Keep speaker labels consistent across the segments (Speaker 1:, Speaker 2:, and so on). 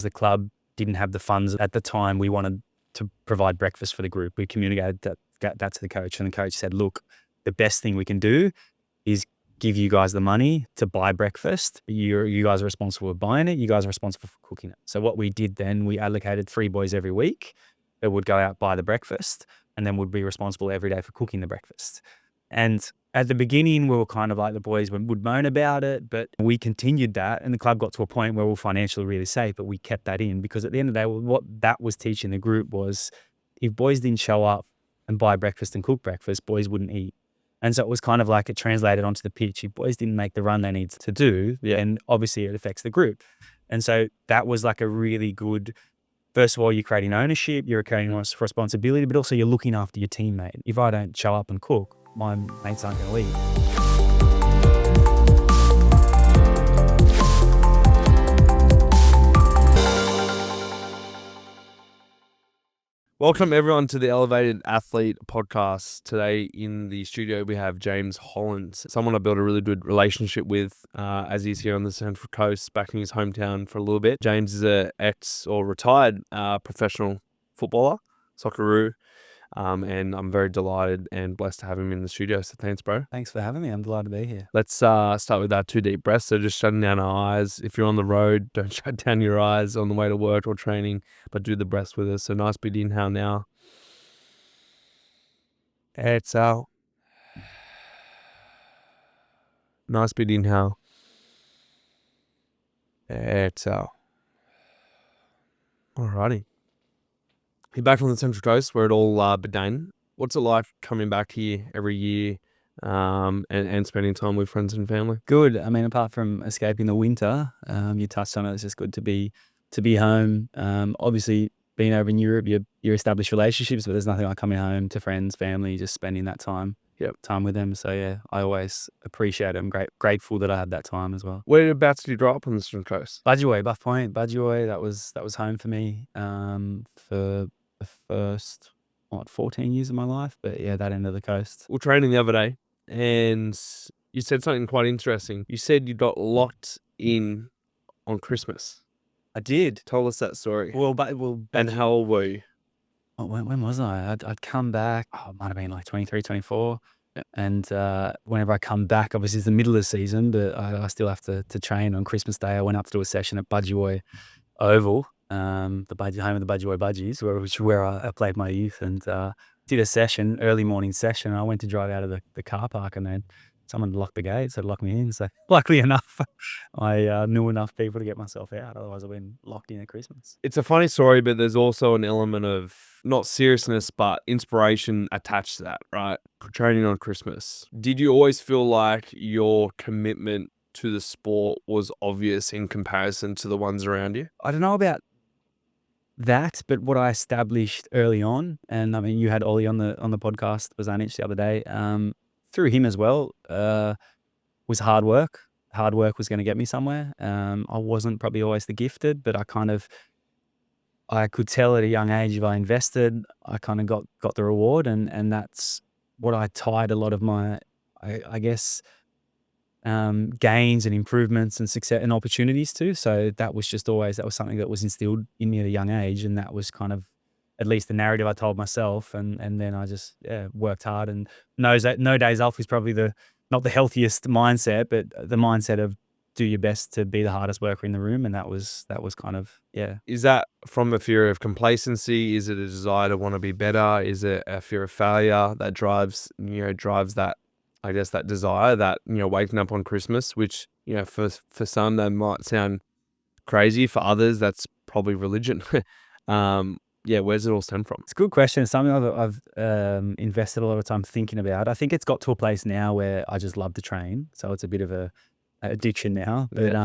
Speaker 1: The club didn't have the funds at the time. We wanted to provide breakfast for the group. We communicated that to the coach, and the coach said, look, the best thing we can do is give you guys the money to buy breakfast. You guys are responsible for buying it. You guys are responsible for cooking it. So what we did then, we allocated 3 boys every week that would go out, buy the breakfast, and then would be responsible every day for cooking the breakfast. And at the beginning, we were kind of like, the boys would moan about it, but we continued that, and the club got to a point where we were financially really safe, but we kept that in, because at the end of the day, what that was teaching the group was, if boys didn't show up and buy breakfast and cook breakfast, boys wouldn't eat. And so it was kind of like it translated onto the pitch. If boys didn't make the run they needed to do, then obviously it affects the group. And so that was like a really good, first of all, you're creating ownership, you're creating responsibility, but also you're looking after your teammate. If I don't show up and cook, my mates aren't going to eat.
Speaker 2: Welcome everyone to the Elevated Athlete podcast. Today in the studio we have James Hollands, someone I built a really good relationship with as he's here on the Central Coast, back in his hometown for a little bit. James is a retired professional footballer, Socceroo, and I'm very delighted and blessed to have him in the studio. So thanks, bro.
Speaker 1: Thanks for having me. I'm delighted to be here.
Speaker 2: Let's start with our 2 deep breaths. So just shutting down our eyes. If you're on the road, don't shut down your eyes on the way to work or training, but do the breaths with us. So nice big inhale now. Exhale. Nice big inhale. Exhale. Alrighty. You're back from the Central Coast where it all began. What's it like coming back here every year and spending time with friends and family?
Speaker 1: Good. I mean, apart from escaping the winter, you touched on it. It's just good to be home. Obviously, being over in Europe, you establish relationships, but there's nothing like coming home to friends, family, just spending that time with them. So yeah, I always appreciate it. I'm grateful that I had that time as well.
Speaker 2: Whereabouts did you grow up on the Central Coast?
Speaker 1: Budgewoi, Buff Point, Budgewoi. That was home for me for the first 14 years of my life. But yeah, that end of the coast.
Speaker 2: We were training the other day, and you said something quite interesting. You said you got locked in on Christmas.
Speaker 1: I did.
Speaker 2: Tell us that story.
Speaker 1: Well,
Speaker 2: and how old were you?
Speaker 1: When was I? I'd come back. It might have been like 23, 24. And whenever I come back, obviously it's the middle of the season, but I still have to train on Christmas Day. I went up to do a session at Budgewoi Oval, home of the Budgewoi Budgies, which is where I played my youth, and did a session, early morning session. And I went to drive out of the car park, and then someone locked the gates, so locked me in. So luckily enough, I knew enough people to get myself out. Otherwise, I've been locked in at Christmas.
Speaker 2: It's a funny story, but there's also an element of not seriousness, but inspiration attached to that, right? Training on Christmas. Did you always feel like your commitment to the sport was obvious in comparison to the ones around you?
Speaker 1: I don't know about that, but what I established early on, and I mean, you had Ollie on the podcast, was Anich the other day, through him as well, was hard work. Hard work was going to get me somewhere. I wasn't probably always the gifted, but I could tell at a young age, if I invested, I kind of got the reward, and that's what I tied a lot of my, I guess, gains and improvements and success and opportunities to. So that was something that was instilled in me at a young age, and that was kind of at least the narrative I told myself, and then I just worked hard, and no days off is probably not the healthiest mindset, but the mindset of do your best to be the hardest worker in the room, and that was kind of, yeah.
Speaker 2: Is that from a fear of complacency? Is it a desire to want to be better? Is it a fear of failure that drives that, I guess, that desire, that, waking up on Christmas, which, for some that might sound crazy, for others that's probably religion. Where's it all stem from?
Speaker 1: It's a good question. It's something I've invested a lot of time thinking about. I think it's got to a place now where I just love to train, so it's a bit of a addiction now. But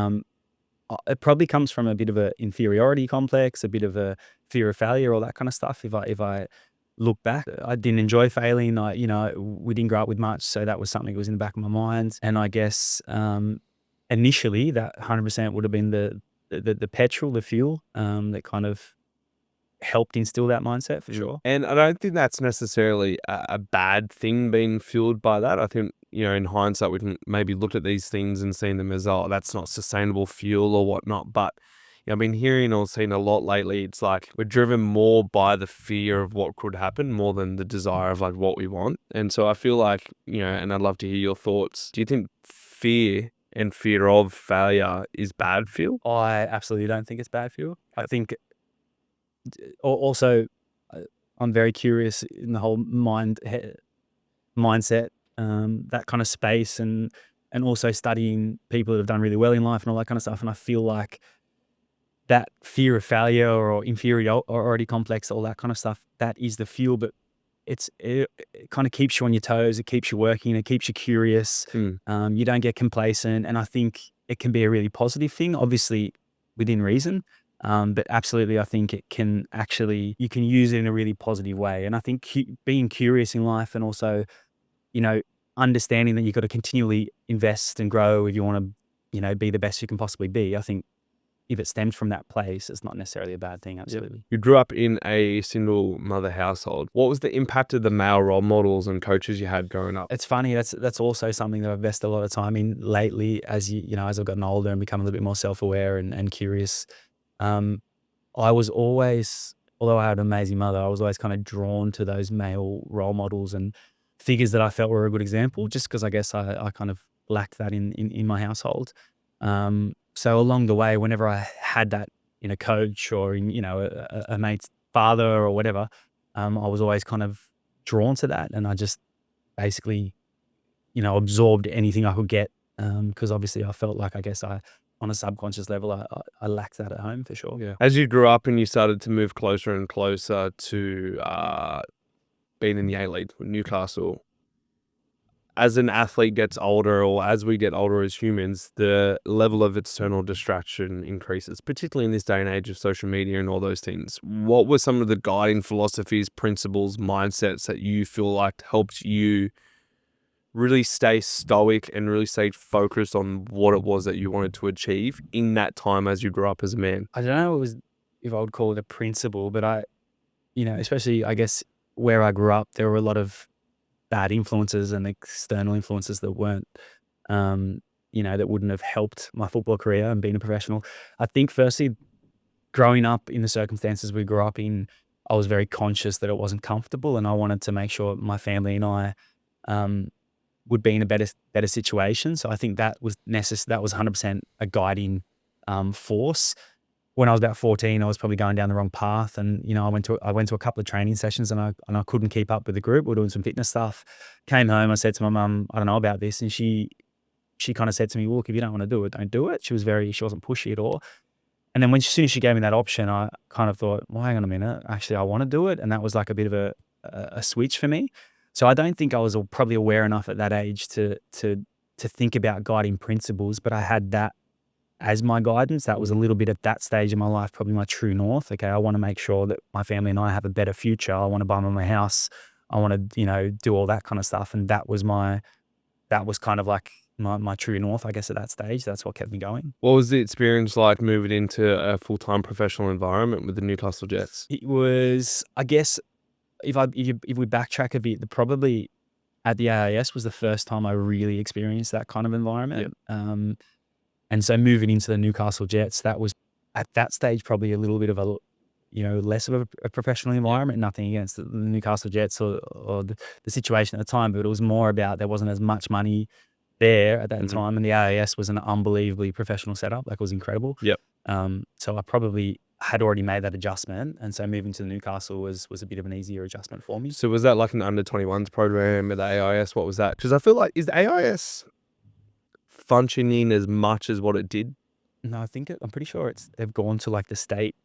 Speaker 1: it probably comes from a bit of a inferiority complex, a bit of a fear of failure, all that kind of stuff. If I look back, I didn't enjoy failing. We didn't grow up with much, so that was something that was in the back of my mind. And I guess initially that 100% would have been the petrol, the fuel that kind of helped instill that mindset, for sure.
Speaker 2: And I don't think that's necessarily a bad thing, being fueled by that. I think, in hindsight, we can maybe look at these things and see them as, oh, that's not sustainable fuel or whatnot. But I've been hearing or seeing a lot lately. It's like we're driven more by the fear of what could happen more than the desire of like what we want. And so I feel like, and I'd love to hear your thoughts. Do you think fear and fear of failure is bad for you?
Speaker 1: I absolutely don't think it's bad for you. I think also I'm very curious in the whole mindset, that kind of space, and also studying people that have done really well in life and all that kind of stuff. And I feel like that fear of failure or inferiority complex, all that kind of stuff, that is the fuel. But it kind of keeps you on your toes. It keeps you working. It keeps you curious. You don't get complacent. And I think it can be a really positive thing, obviously within reason. But absolutely, I think it can actually, you can use it in a really positive way. And I think being curious in life, and also, understanding that you've got to continually invest and grow if you want to, be the best you can possibly be. I think if it stems from that place, it's not necessarily a bad thing. Absolutely.
Speaker 2: You grew up in a single mother household. What was the impact of the male role models and coaches you had growing up?
Speaker 1: It's funny. That's also something that I've invested a lot of time in lately, as as I've gotten older and become a little bit more self-aware and curious. Um, I was always, although I had an amazing mother, I was always kind of drawn to those male role models and figures that I felt were a good example, just because I guess I kind of lacked that in my household. So along the way, whenever I had that in a coach or in, a mate's father or whatever, I was always kind of drawn to that. And I just basically, absorbed anything I could get. Because obviously I felt like, I guess on a subconscious level, I lacked that at home for sure.
Speaker 2: Yeah. As you grew up and you started to move closer and closer to being in the A-League with Newcastle, as an athlete gets older, or as we get older as humans, the level of external distraction increases, particularly in this day and age of social media and all those things. What were some of the guiding philosophies, principles, mindsets that you feel like helped you really stay stoic and really stay focused on what it was that you wanted to achieve in that time as you grew up as a man?
Speaker 1: I don't know if I would call it a principle, but especially, I guess, where I grew up, there were a lot of bad influences and external influences that weren't, that wouldn't have helped my football career and being a professional. I think firstly, growing up in the circumstances we grew up in, I was very conscious that it wasn't comfortable, and I wanted to make sure my family and I, um, would be in a better situation. So I think that was that was 100% a guiding, force. When I was about 14, I was probably going down the wrong path, and I went to a couple of training sessions, and I couldn't keep up with the group. We were doing some fitness stuff. Came home, I said to my mum, I don't know about this, and she kind of said to me, "Look, if you don't want to do it, don't do it." She wasn't pushy at all. And then as soon as she gave me that option, I kind of thought, well, hang on a minute, actually, I want to do it, and that was like a bit of a switch for me. So I don't think I was probably aware enough at that age to think about guiding principles, but I had that as my guidance. That was a little bit at that stage in my life, probably my true north. Okay, I want to make sure that my family and I have a better future. I want to buy my house. I want to, do all that kind of stuff. And that was kind of like my true north, I guess, at that stage. That's what kept me going.
Speaker 2: What was the experience like moving into a full-time professional environment with the Newcastle Jets?
Speaker 1: It was, I guess, if we backtrack a bit, probably at the AIS was the first time I really experienced that kind of environment. And so moving into the Newcastle Jets, that was at that stage probably a little bit of a, less of a professional environment. Nothing against the Newcastle Jets or the situation at the time, but it was more about there wasn't as much money there at that time, and the AIS was an unbelievably professional setup. Like, it was incredible. So I probably had already made that adjustment, and so moving to the Newcastle was a bit of an easier adjustment for me.
Speaker 2: So was that like an under-21s program at the AIS? What was that? Because I feel like, is the AIS functioning as much as what it did?
Speaker 1: No, I'm pretty sure they've gone to like the state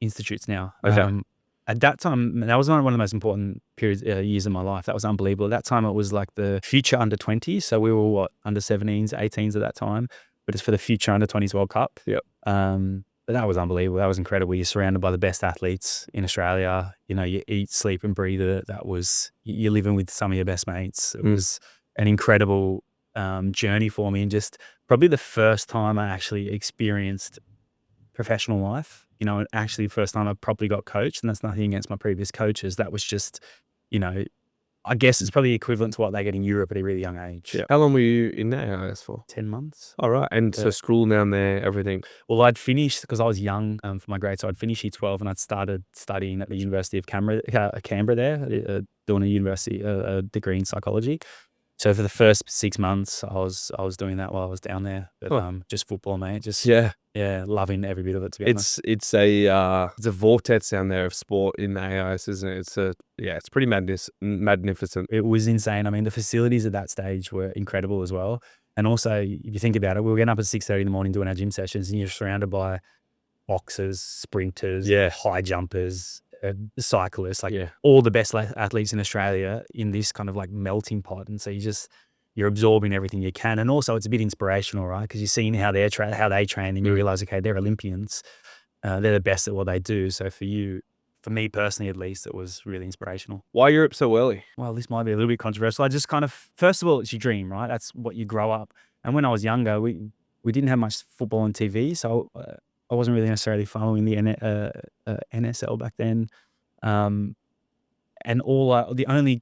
Speaker 1: institutes now.
Speaker 2: Okay.
Speaker 1: At that time, that was one of the most important years of my life. That was unbelievable. At that time, it was like the future under 20s. So we were under 17s, 18s at that time, but it's for the future under 20s World Cup. But that was unbelievable. That was incredible. You're surrounded by the best athletes in Australia. You eat, sleep, and breathe it. You're living with some of your best mates. It was an incredible journey for me, and just probably the first time I actually experienced professional life. Actually the first time I properly got coached, and that's nothing against my previous coaches. That was just, I guess it's probably equivalent to what they get in Europe at a really young age.
Speaker 2: How long were you in AIS for?
Speaker 1: 10 months.
Speaker 2: All right. And so school down there, everything.
Speaker 1: Well, I'd finished because I was young for my grade, so I'd finished year 12 and I'd started studying at the University of Canberra there, doing a degree in psychology. So for the first 6 months, I was doing that while I was down there. But just football, mate. Just loving every bit of it. To be honest,
Speaker 2: It's a vortex down there of sport in AIS, isn't it? It's pretty magnificent.
Speaker 1: it was insane. I mean, the facilities at that stage were incredible as well. And also, if you think about it, we were getting up at 6:30 in the morning doing our gym sessions, and you're surrounded by boxers, sprinters, high jumpers, cyclists, all the best athletes in Australia in this kind of like melting pot. And so you're absorbing everything you can. And also it's a bit inspirational, right? Because you're seeing how they train and you realize, okay, they're Olympians. They're the best at what they do. So for me personally, at least, it was really inspirational.
Speaker 2: Why Europe so early?
Speaker 1: Well, this might be a little bit controversial. I just kind of, first of all, it's your dream, right? That's what you grow up. And when I was younger, we didn't have much football on TV. So I wasn't really necessarily following the NSL back then. And the only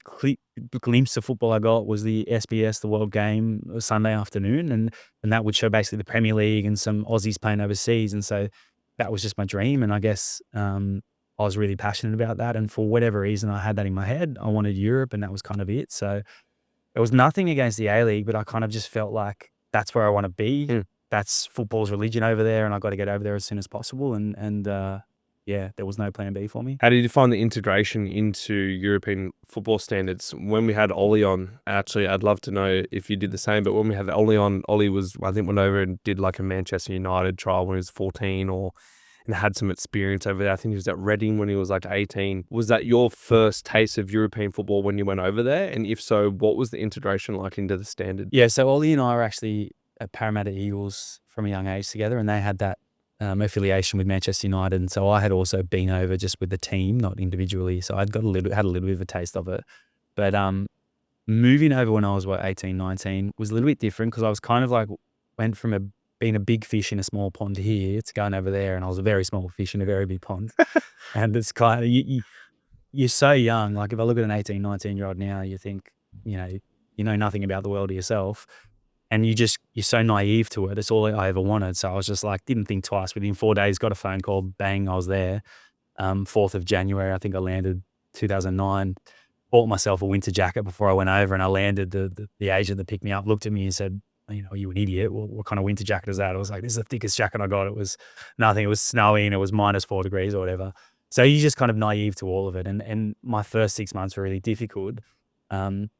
Speaker 1: glimpse of football I got was the SBS, the World Game, Sunday afternoon. And that would show basically the Premier League and some Aussies playing overseas. And so that was just my dream. And I guess I was really passionate about that. And for whatever reason, I had that in my head. I wanted Europe, and that was kind of it. So it was nothing against the A-League, but I kind of just felt like that's where I want to be. That's football's religion over there, and I got to get over there as soon as possible. And there was no plan B for me.
Speaker 2: How did you find the integration into European football standards? When we had Ollie on, actually, I'd love to know if you did the same, but when we had Ollie on, Ollie went over and did like a Manchester United trial when he was 14 and had some experience over there. I think he was at Reading when he was like 18. Was that your first taste of European football when you went over there? And if so, what was the integration like into the standard?
Speaker 1: Yeah, so Ollie and I were actually at Parramatta Eagles from a young age together, and they had that affiliation with Manchester United. And so I had also been over just with the team, not individually. So I'd had a little bit of a taste of it. But moving over when I was 18, 19 was a little bit different because I was kind of like went from being a big fish in a small pond here to going over there, and I was a very small fish in a very big pond. And it's kind of you're so young. Like if I look at an 18, 19-year-old now, you think you know nothing about the world of yourself. And you're so naive to it. It's all I ever wanted. So I was just like, didn't think twice. Within 4 days, got a phone call, bang, I was there. 4th of January, I think I landed 2009. Bought myself a winter jacket before I went over, and I landed. The agent that picked me up looked at me and said, are you an idiot? Well, what kind of winter jacket is that? I was like, this is the thickest jacket I got. It was nothing. It was snowy and it was -4 degrees or whatever. So you're just kind of naive to all of it. And my first 6 months were really difficult.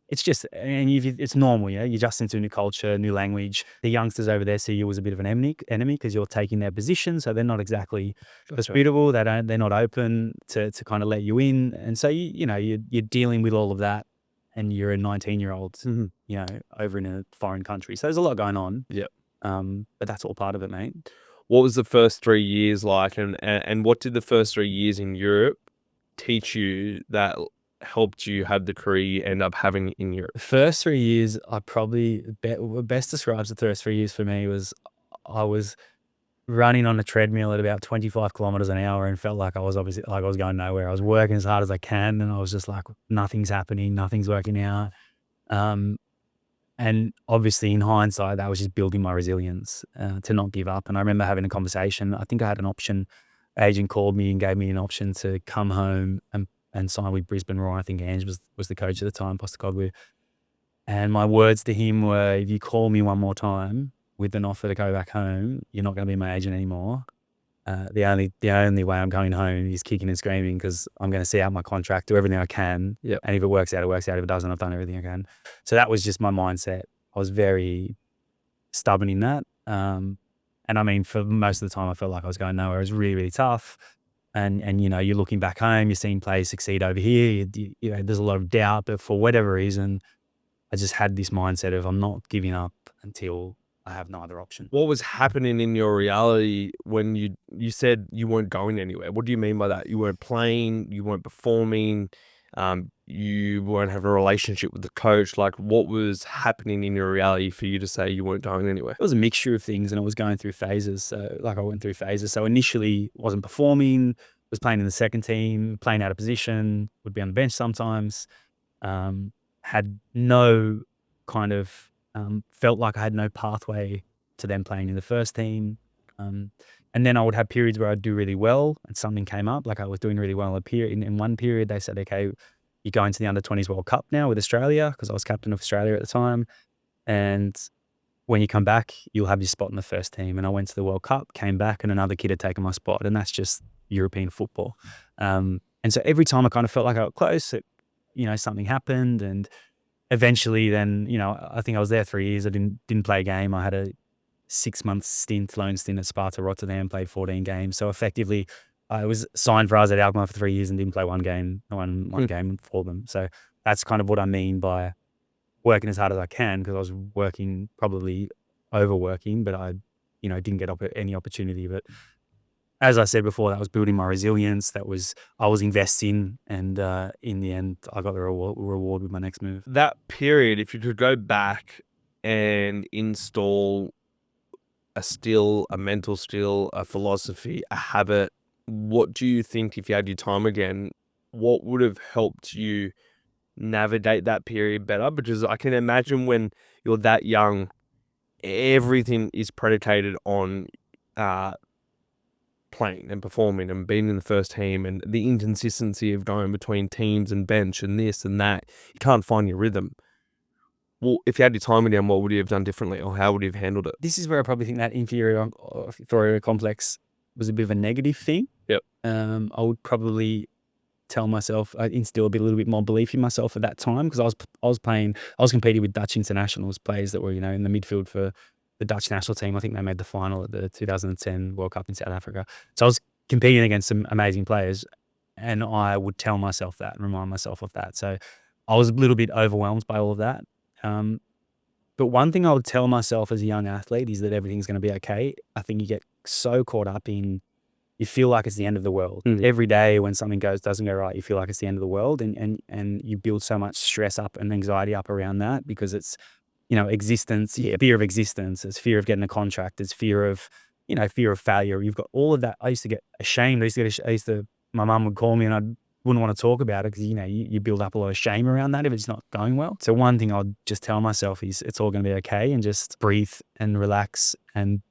Speaker 1: It's normal, yeah. You adjust into a new culture, new language. The youngsters over there see you as a bit of an enemy because you're taking their position, so they're not exactly hospitable. They're not open to kind of let you in, and so you're dealing with all of that, and you're a 19-year-old, over in a foreign country. So there's a lot going on.
Speaker 2: Yep.
Speaker 1: But that's all part of it, mate.
Speaker 2: What was the first 3 years like, and what did the first 3 years in Europe teach you that helped you have the career you end up having in Europe?
Speaker 1: The first 3 years, I probably best describes the first 3 years for me was I was running on a treadmill at about 25 kilometers an hour and felt like I was obviously like I was going nowhere. I was working as hard as I can, and I was just like, nothing's happening, nothing's working out. And obviously, in hindsight, that was just building my resilience to not give up. And I remember having a conversation. I think I had an option. Agent called me and gave me an option to come home and sign with Brisbane Roar. I think Ange was the coach at the time, Postecoglou. And my words to him were, if you call me one more time with an offer to go back home, you're not going to be my agent anymore. The only way I'm going home is kicking and screaming because I'm going to see out my contract, do everything I can.
Speaker 2: Yep.
Speaker 1: And if it works out, it works out. If it doesn't, I've done everything I can. So that was just my mindset. I was very stubborn in that. And I mean, for most of the time, I felt like I was going nowhere. It was really, really tough. And you're looking back home, you're seeing players succeed over here. There's a lot of doubt, but for whatever reason, I just had this mindset of I'm not giving up until I have no other option.
Speaker 2: What was happening in your reality when you said you weren't going anywhere? What do you mean by that? You weren't playing, you weren't performing, you weren't having a relationship with the coach. Like, what was happening in your reality for you to say you weren't going anywhere?
Speaker 1: It was a mixture of things, and it was going through phases. So I went through phases. So initially wasn't performing, was playing in the second team, playing out of position, would be on the bench sometimes. had no kind of felt like I had no pathway to then playing in the first team. And then I would have periods where I'd do really well and something came up. Like I was doing really well in one period. They said, okay, you're going to the under-20s World Cup now with Australia, because I was captain of Australia at the time. And when you come back, you'll have your spot in the first team. And I went to the World Cup, came back, and another kid had taken my spot. And that's just European football. And so every time I kind of felt like I got close, something happened. And eventually then, I think I was there 3 years. I didn't play a game. I had a 6-month loan stint at Sparta Rotterdam, played 14 games. So effectively, I was signed for AZ Alkmaar for 3 years and didn't play one game for them. So that's kind of what I mean by working as hard as I can, because I was working, probably overworking, but I, didn't get any opportunity. But as I said before, that was building my resilience. I was investing, and in the end, I got the reward with my next move.
Speaker 2: That period, if you could go back and install a mental skill, a philosophy, a habit, what do you think, if you had your time again, what would have helped you navigate that period better? Because I can imagine when you're that young, everything is predicated on playing and performing and being in the first team, and the inconsistency of going between teams and bench and this and that. You can't find your rhythm. Well, if you had your time again, what would you have done differently, or how would you have handled it?
Speaker 1: This is where I probably think that inferior complex was a bit of a negative thing.
Speaker 2: Yep.
Speaker 1: I would probably tell myself, instill a little bit more belief in myself at that time, because I was competing with Dutch internationals, players that were, in the midfield for the Dutch national team. I think they made the final at the 2010 World Cup in South Africa. So I was competing against some amazing players, and I would tell myself that and remind myself of that. So I was a little bit overwhelmed by all of that. But one thing I would tell myself as a young athlete is that everything's going to be okay. I think you get so caught up in, you feel like it's the end of the world. Every day when something doesn't go right, you feel like it's the end of the world, and you build so much stress up and anxiety up around that, because it's, existence, fear of existence, it's fear of getting a contract, it's fear of failure. You've got all of that. I used to get ashamed. My mum would call me and I wouldn't want to talk about it, because, you build up a lot of shame around that if it's not going well. So one thing I'd just tell myself is it's all going to be okay, and just breathe and relax and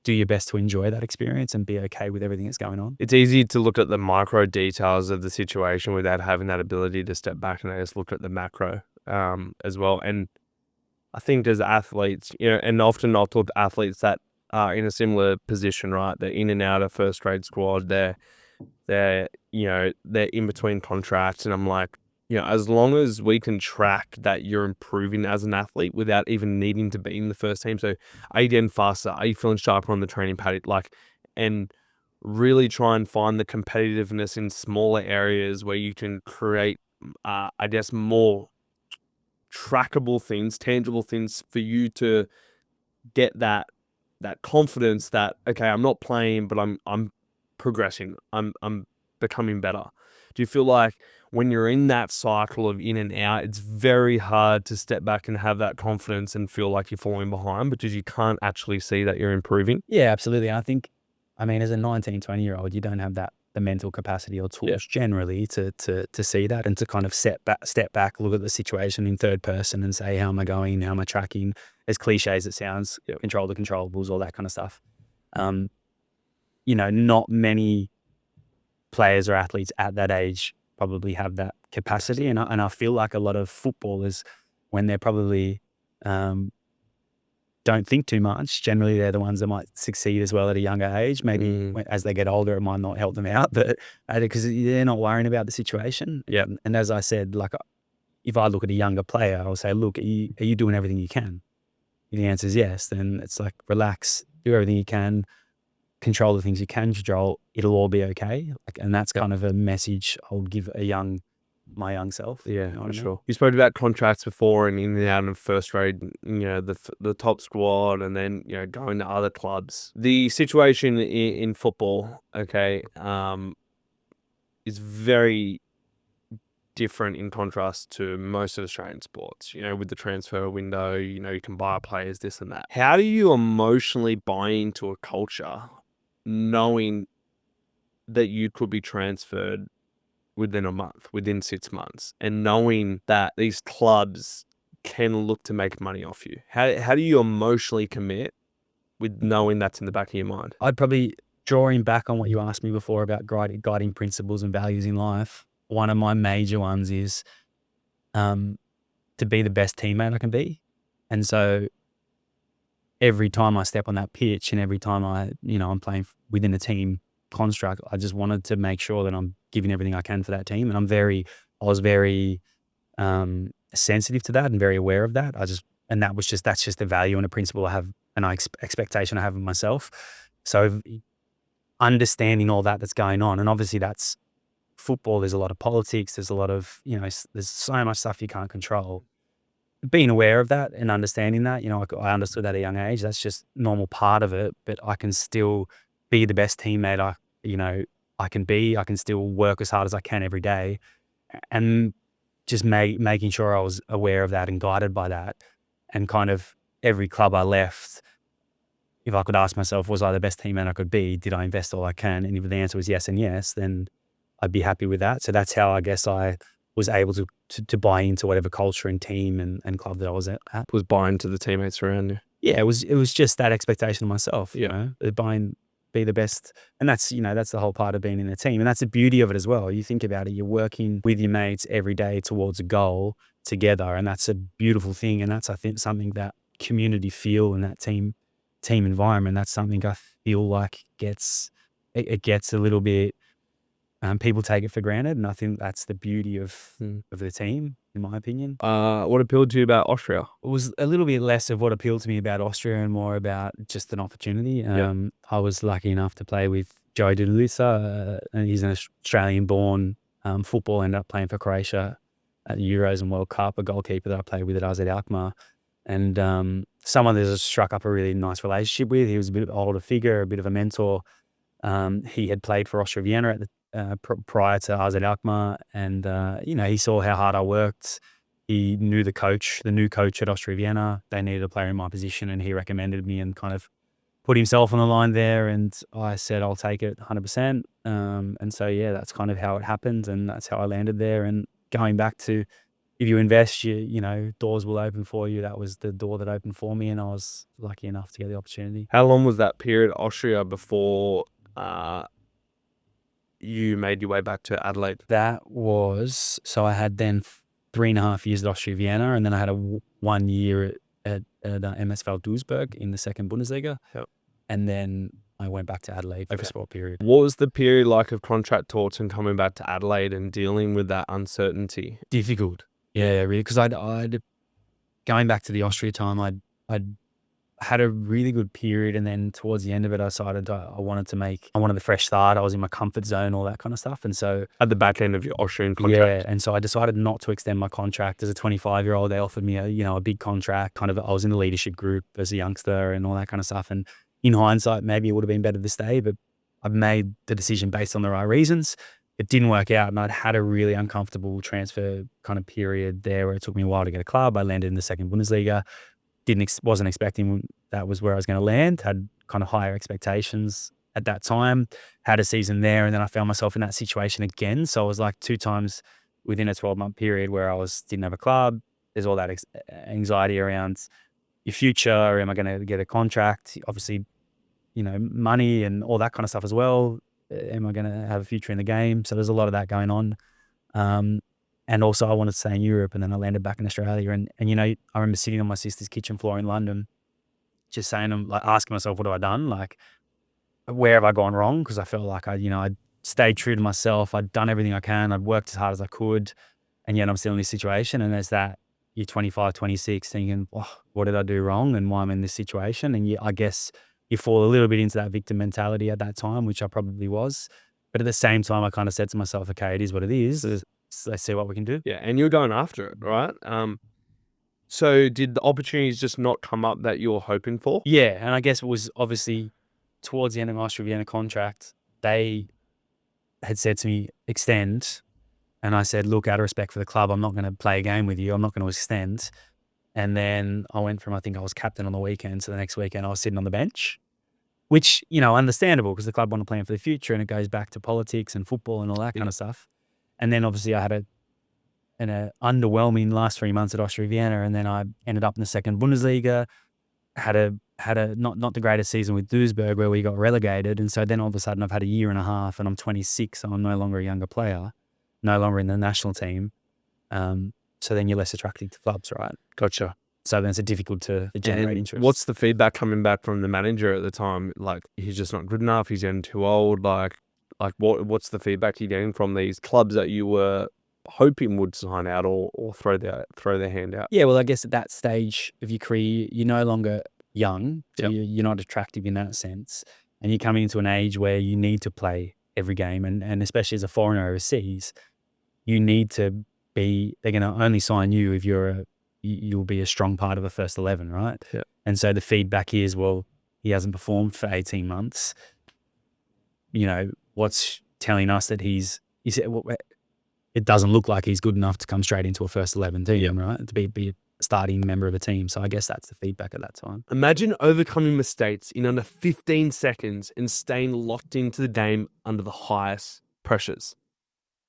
Speaker 1: do your best to enjoy that experience and be okay with everything that's going on.
Speaker 2: It's easy to look at the micro details of the situation without having that ability to step back and just look at the macro as well. And I think as athletes, and often I'll talk to athletes that are in a similar position, right? They're in and out of first grade squad. They're in between contracts, and I'm like, as long as we can track that you're improving as an athlete without even needing to be in the first team. So are you getting faster? Are you feeling sharper on the training pad? And really try and find the competitiveness in smaller areas where you can create, I guess, more trackable things, tangible things for you to get that confidence that, okay, I'm not playing, but I'm progressing. I'm becoming better. Do you feel like when you're in that cycle of in and out, it's very hard to step back and have that confidence and feel like you're falling behind because you can't actually see that you're improving?
Speaker 1: Yeah, absolutely. I think, as a 19, 20-year-old, you don't have the mental capacity or tools generally to see that, and to kind of step back, look at the situation in third person and say, how am I going? How am I tracking? As cliche as it sounds, control the controllables, all that kind of stuff. Not many players or athletes at that age probably have that capacity. And I feel like a lot of footballers, when they're probably don't think too much, generally they're the ones that might succeed as well at a younger age. Maybe as they get older, it might not help them out, but because they're not worrying about the situation.
Speaker 2: Yeah.
Speaker 1: And as I said, like, if I look at a younger player, I'll say, look, are you doing everything you can? If the answer is yes, then it's like, relax, do everything you can, control the things you can control, it'll all be okay. And that's kind of a message I would give my young self.
Speaker 2: Yeah, for sure. You spoke about contracts before and in and out of first grade, the top squad, and then, going to other clubs. The situation in football, okay, is very different in contrast to most of Australian sports, with the transfer window, you can buy players, this and that. How do you emotionally buy into a culture knowing that you could be transferred within a month, within 6 months, and knowing that these clubs can look to make money off you? How do you emotionally commit with knowing that's in the back of your mind?
Speaker 1: I'd probably, drawing back on what you asked me before about guiding principles and values in life, one of my major ones is to be the best teammate I can be. And so every time I step on that pitch and every time I'm playing within a team construct, I just wanted to make sure that I'm giving everything I can for that team. And I was very sensitive to that and very aware of that. That's just a value and a principle I have, and expectation I have of myself. So understanding all that's going on, and obviously that's football. There's a lot of politics. There's a lot of, there's so much stuff you can't control. Being aware of that and understanding that, I understood that at a young age. That's just normal part of it, but I can still be the best teammate I can be. I can still work as hard as I can every day, and just making sure I was aware of that and guided by that. And kind of every club I left, if I could ask myself, was I the best teammate I could be? Did I invest all I can? And if the answer was yes and yes, then I'd be happy with that. So that's how I guess I was able to buy into whatever culture and team and club that I was at.
Speaker 2: Was buying to the teammates around you?
Speaker 1: Yeah, it was just that expectation of myself,
Speaker 2: Yeah.
Speaker 1: be the best. And that's the whole part of being in a team. And that's the beauty of it as well. You think about it, you're working with your mates every day towards a goal together. And that's a beautiful thing. And that's, I think, something that community feel and that team environment, that's something I feel like gets a little bit, people take it for granted, and I think that's the beauty of the team, in my opinion.
Speaker 2: What appealed to you about Austria?
Speaker 1: It was a little bit less of what appealed to me about Austria and more about just an opportunity.
Speaker 2: Yeah.
Speaker 1: I was lucky enough to play with Joe De Luca, and he's an Australian-born footballer, ended up playing for Croatia at the Euros and World Cup, a goalkeeper that I played with at AZ Alkmaar. And someone that struck up a really nice relationship with. He was a bit of an older figure, a bit of a mentor. He had played for Austria Vienna at the prior to AZ Alkmaar, and he saw how hard I worked. He knew the new coach at Austria Vienna. They needed a player in my position, and he recommended me and kind of put himself on the line there. And I said, I'll take it 100%. And so, yeah, that's kind of how it happened, and that's how I landed there. And going back to, if you invest, doors will open for you. That was the door that opened for me, and I was lucky enough to get the opportunity.
Speaker 2: How long was that period at Austria before you made your way back to Adelaide?
Speaker 1: So I had then 3.5 years at Austria Vienna, and then I had 1 year at MSV Duisburg in the second Bundesliga.
Speaker 2: Yep.
Speaker 1: And then I went back to Adelaide for a sport period.
Speaker 2: What was the period like of contract talks and coming back to Adelaide and dealing with that uncertainty?
Speaker 1: Difficult. Yeah, really, because I'd going back to the Austria time, I'd had a really good period, and then towards the end of it, I decided I wanted the fresh start. I was in my comfort zone, all that kind of stuff, and so
Speaker 2: at the back end of your Austrian contract,
Speaker 1: yeah, and so I decided not to extend my contract. As a 25-year-old, they offered me a big contract. Kind of, I was in the leadership group as a youngster and all that kind of stuff. And in hindsight, maybe it would have been better to stay, but I've made the decision based on the right reasons. It didn't work out, and I'd had a really uncomfortable transfer kind of period there where it took me a while to get a club. I landed in the second Bundesliga. Wasn't expecting that was where I was going to land. Had kind of higher expectations at that time. Had a season there, and then I found myself in that situation again. So I was like 2 times within a 12-month period where I didn't have a club. There's all that anxiety around your future. Am I going to get a contract? Obviously, money and all that kind of stuff as well. Am I going to have a future in the game? So there's a lot of that going on. And also I wanted to stay in Europe, and then I landed back in Australia. And I remember sitting on my sister's kitchen floor in London, just saying, like, asking myself, what have I done? Like, where have I gone wrong? Because I felt like I'd stayed true to myself. I'd done everything I can. I'd worked as hard as I could. And yet I'm still in this situation. And there's that, you're 25, 26 thinking, oh, what did I do wrong? And why I'm in this situation? And I guess you fall a little bit into that victim mentality at that time, which I probably was. But at the same time, I kind of said to myself, okay, it is what it is. Let's see what we can do.
Speaker 2: Yeah, and you're going after it, right? So did the opportunities just not come up that you're hoping for?
Speaker 1: Yeah, and I guess it was obviously towards the end of my Austria Vienna contract, they had said to me, extend. And I said, look, out of respect for the club, I'm not going to play a game with you. I'm not going to extend. And then I went from, I think I was captain on the weekend, to the next weekend I was sitting on the bench, which, understandable because the club want to plan for the future, and it goes back to politics and football and all that kind of stuff. And then obviously I had an underwhelming last 3 months at Austria Vienna, and then I ended up in the second Bundesliga. Had a not the greatest season with Duisburg where we got relegated, and so then all of a sudden I've had a year and a half, and I'm 26, so I'm no longer a younger player, no longer in the national team. So then you're less attractive to clubs, right?
Speaker 2: Gotcha.
Speaker 1: So then it's difficult to generate
Speaker 2: And
Speaker 1: interest.
Speaker 2: what's the feedback coming back from the manager at the time? Like, he's just not good enough. He's getting too old. Like what's the feedback you're getting from these clubs that you were hoping would sign out or throw their hand out?
Speaker 1: Yeah, well, I guess at that stage of your career, you're no longer young, so
Speaker 2: Yep.
Speaker 1: you're not attractive in that sense, and you're coming into an age where you need to play every game, and especially as a foreigner overseas, you need to be. They're going to only sign you if you'll be a strong part of a first 11, right?
Speaker 2: Yeah.
Speaker 1: And so the feedback is, well, he hasn't performed for 18 months. You know, what's telling us that it doesn't look like he's good enough to come straight into a first 11 team, right? To be a starting member of a team. So I guess that's the feedback at that time.
Speaker 2: Imagine overcoming mistakes in under 15 seconds and staying locked into the game under the highest pressures.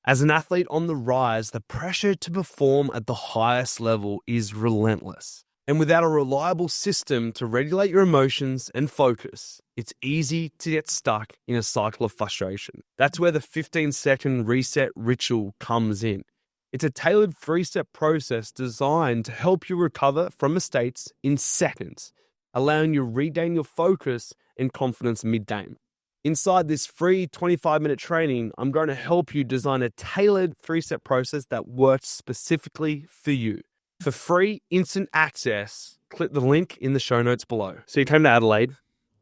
Speaker 2: As an athlete on the rise, the pressure to perform at the highest level is relentless. And without a reliable system to regulate your emotions and focus, it's easy to get stuck in a cycle of frustration. That's where the 15-second reset ritual comes in. It's a tailored 3-step process designed to help you recover from mistakes in seconds, allowing you to regain your focus and confidence mid-game. Inside this free 25-minute training, I'm going to help you design a tailored 3-step process that works specifically for you. For free instant access, click the link in the show notes below. So you came to Adelaide,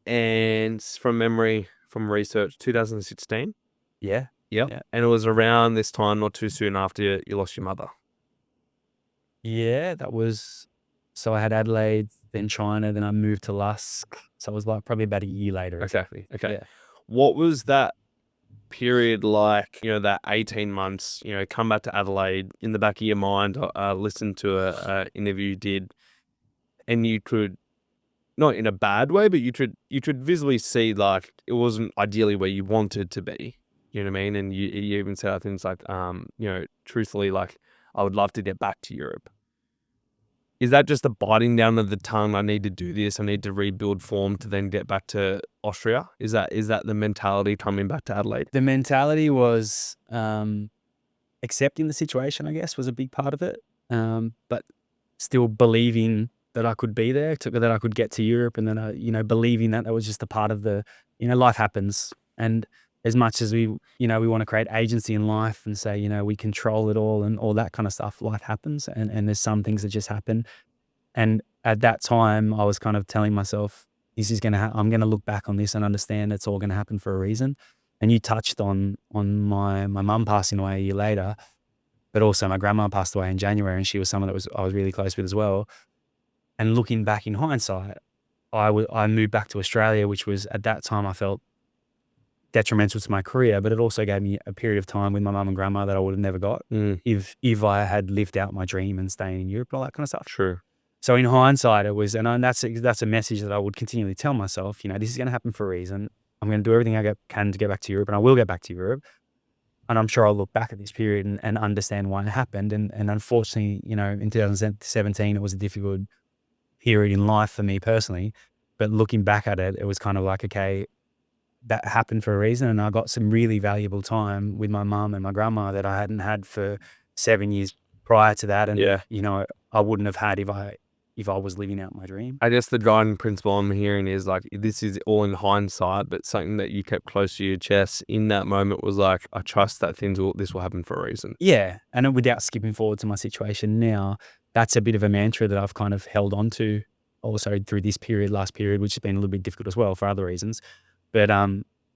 Speaker 2: and from memory, from research, 2016?
Speaker 1: Yeah.
Speaker 2: Yep.
Speaker 1: Yeah.
Speaker 2: And it was around this time, not too soon after you lost your mother.
Speaker 1: Yeah, that was. So I had Adelaide, then China, then I moved to Lusk. So it was like probably about a year later.
Speaker 2: Exactly. Okay.
Speaker 1: Yeah.
Speaker 2: What was that period like, that 18 months, come back to Adelaide, in the back of your mind, listen to a interview you did, and you could, not in a bad way, but you could visibly see like it wasn't ideally where you wanted to be. You know what I mean? And you even said things like, truthfully, like, I would love to get back to Europe. Is that just the biting down of the tongue? I need to do this. I need to rebuild form to then get back to Austria. Is that the mentality coming back to Adelaide?
Speaker 1: The mentality was accepting the situation, I guess, was a big part of it. But still believing that I could be there, that I could get to Europe, and then, believing that was just a part of the, life happens. And as much as we want to create agency in life and say, we control it all and all that kind of stuff, life happens. And there's some things that just happen. And at that time, I was kind of telling myself, this is going to I'm going to look back on this and understand it's all going to happen for a reason. And you touched on my mum passing away a year later, but also my grandma passed away in January, and she was someone that I was really close with as well. And looking back in hindsight, I moved back to Australia, which was at that time I felt detrimental to my career, but it also gave me a period of time with my mum and grandma that I would have never got if I had lived out my dream and staying in Europe and all that kind of stuff.
Speaker 2: True.
Speaker 1: So in hindsight, it was, and that's a message that I would continually tell myself, this is going to happen for a reason. I'm going to do everything I can to get back to Europe, and I will get back to Europe. And I'm sure I'll look back at this period and understand why it happened. And unfortunately, in 2017, it was a difficult period in life for me personally. But looking back at it, it was kind of like, okay, that happened for a reason. And I got some really valuable time with my mum and my grandma that I hadn't had for 7 years prior to that. And, I wouldn't have had if I was living out my dream.
Speaker 2: I guess the guiding principle I'm hearing is like, this is all in hindsight, but something that you kept close to your chest in that moment was like, I trust that this will happen for a reason.
Speaker 1: Yeah. And without skipping forward to my situation now, that's a bit of a mantra that I've kind of held on to also through this last period, which has been a little bit difficult as well for other reasons. But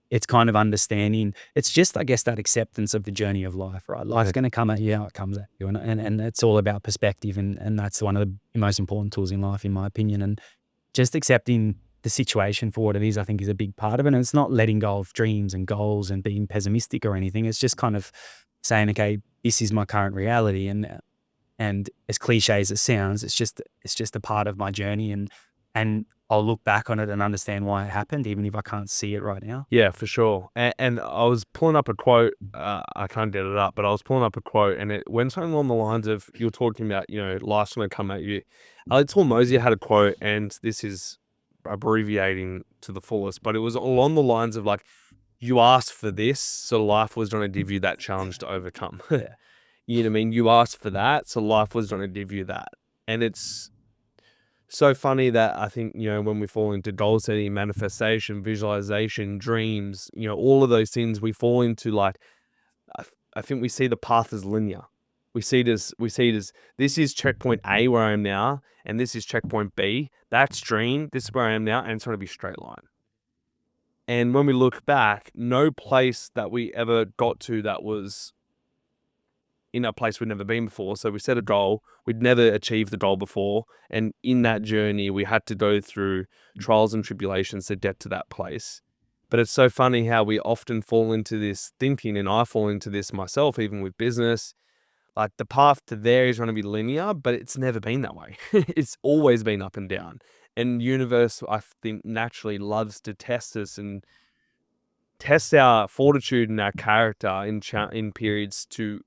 Speaker 1: it's kind of understanding. It's just, I guess, that acceptance of the journey of life, right? Life's going to come at you how it comes at you. And it's all about perspective. And that's one of the most important tools in life, in my opinion. And just accepting the situation for what it is, I think, is a big part of it. And it's not letting go of dreams and goals and being pessimistic or anything. It's just kind of saying, okay, this is my current reality. And as cliche as it sounds, it's just a part of my journey. And I'll look back on it and understand why it happened, even if I can't see it right now.
Speaker 2: Yeah, for sure. And I was pulling up a quote. I can't get it up, but I was pulling up a quote, and it went something along the lines of, you're talking about, life's going to come at you. Alex Hormozy had a quote, and this is abbreviating to the fullest, but it was along the lines of like, you asked for this, so life was going to give you that challenge to overcome.
Speaker 1: Yeah.
Speaker 2: You know what I mean? You asked for that, so life was going to give you that. And it's so funny that I think, when we fall into goal setting, manifestation, visualization, dreams, all of those things, we fall into like, I think we see the path as linear. We see it as, this is checkpoint A where I am now, and this is checkpoint B. That's dream. This is where I am now, and it's going to be straight line. And when we look back, no place that we ever got to that was in a place we'd never been before. So we set a goal, we'd never achieved the goal before. And in that journey, we had to go through trials and tribulations to get to that place. But it's so funny how we often fall into this thinking, and I fall into this myself, even with business. Like, the path to there is going to be linear, but it's never been that way. It's always been up and down. And universe, I think, naturally loves to test us and test our fortitude and our character in periods to,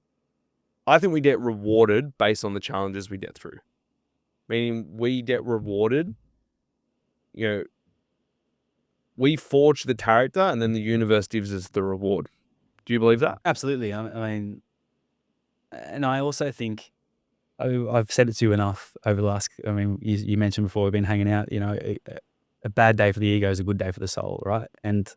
Speaker 2: I think we get rewarded based on the challenges we get through. Meaning we get rewarded, we forge the character, and then the universe gives us the reward. Do you believe that?
Speaker 1: Absolutely. I mean, and I also think, I've said it to you enough over the last, you mentioned before we've been hanging out, a bad day for the ego is a good day for the soul, right? And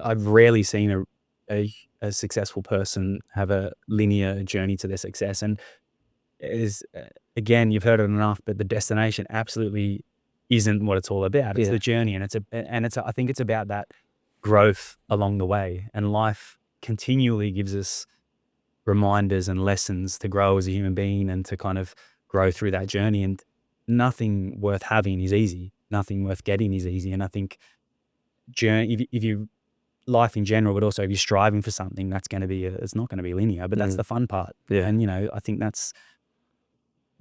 Speaker 1: I've rarely seen a successful person have a linear journey to their success. And again, you've heard it enough, but the destination absolutely isn't what it's all about. It's the journey, and I think it's about that growth along the way. And life continually gives us reminders and lessons to grow as a human being and to kind of grow through that journey. And nothing worth having is easy. Nothing worth getting is easy. And I think if you life in general, but also if you're striving for something, that's going to be it's not going to be linear, but that's the fun part.
Speaker 2: Yeah.
Speaker 1: And I think that's,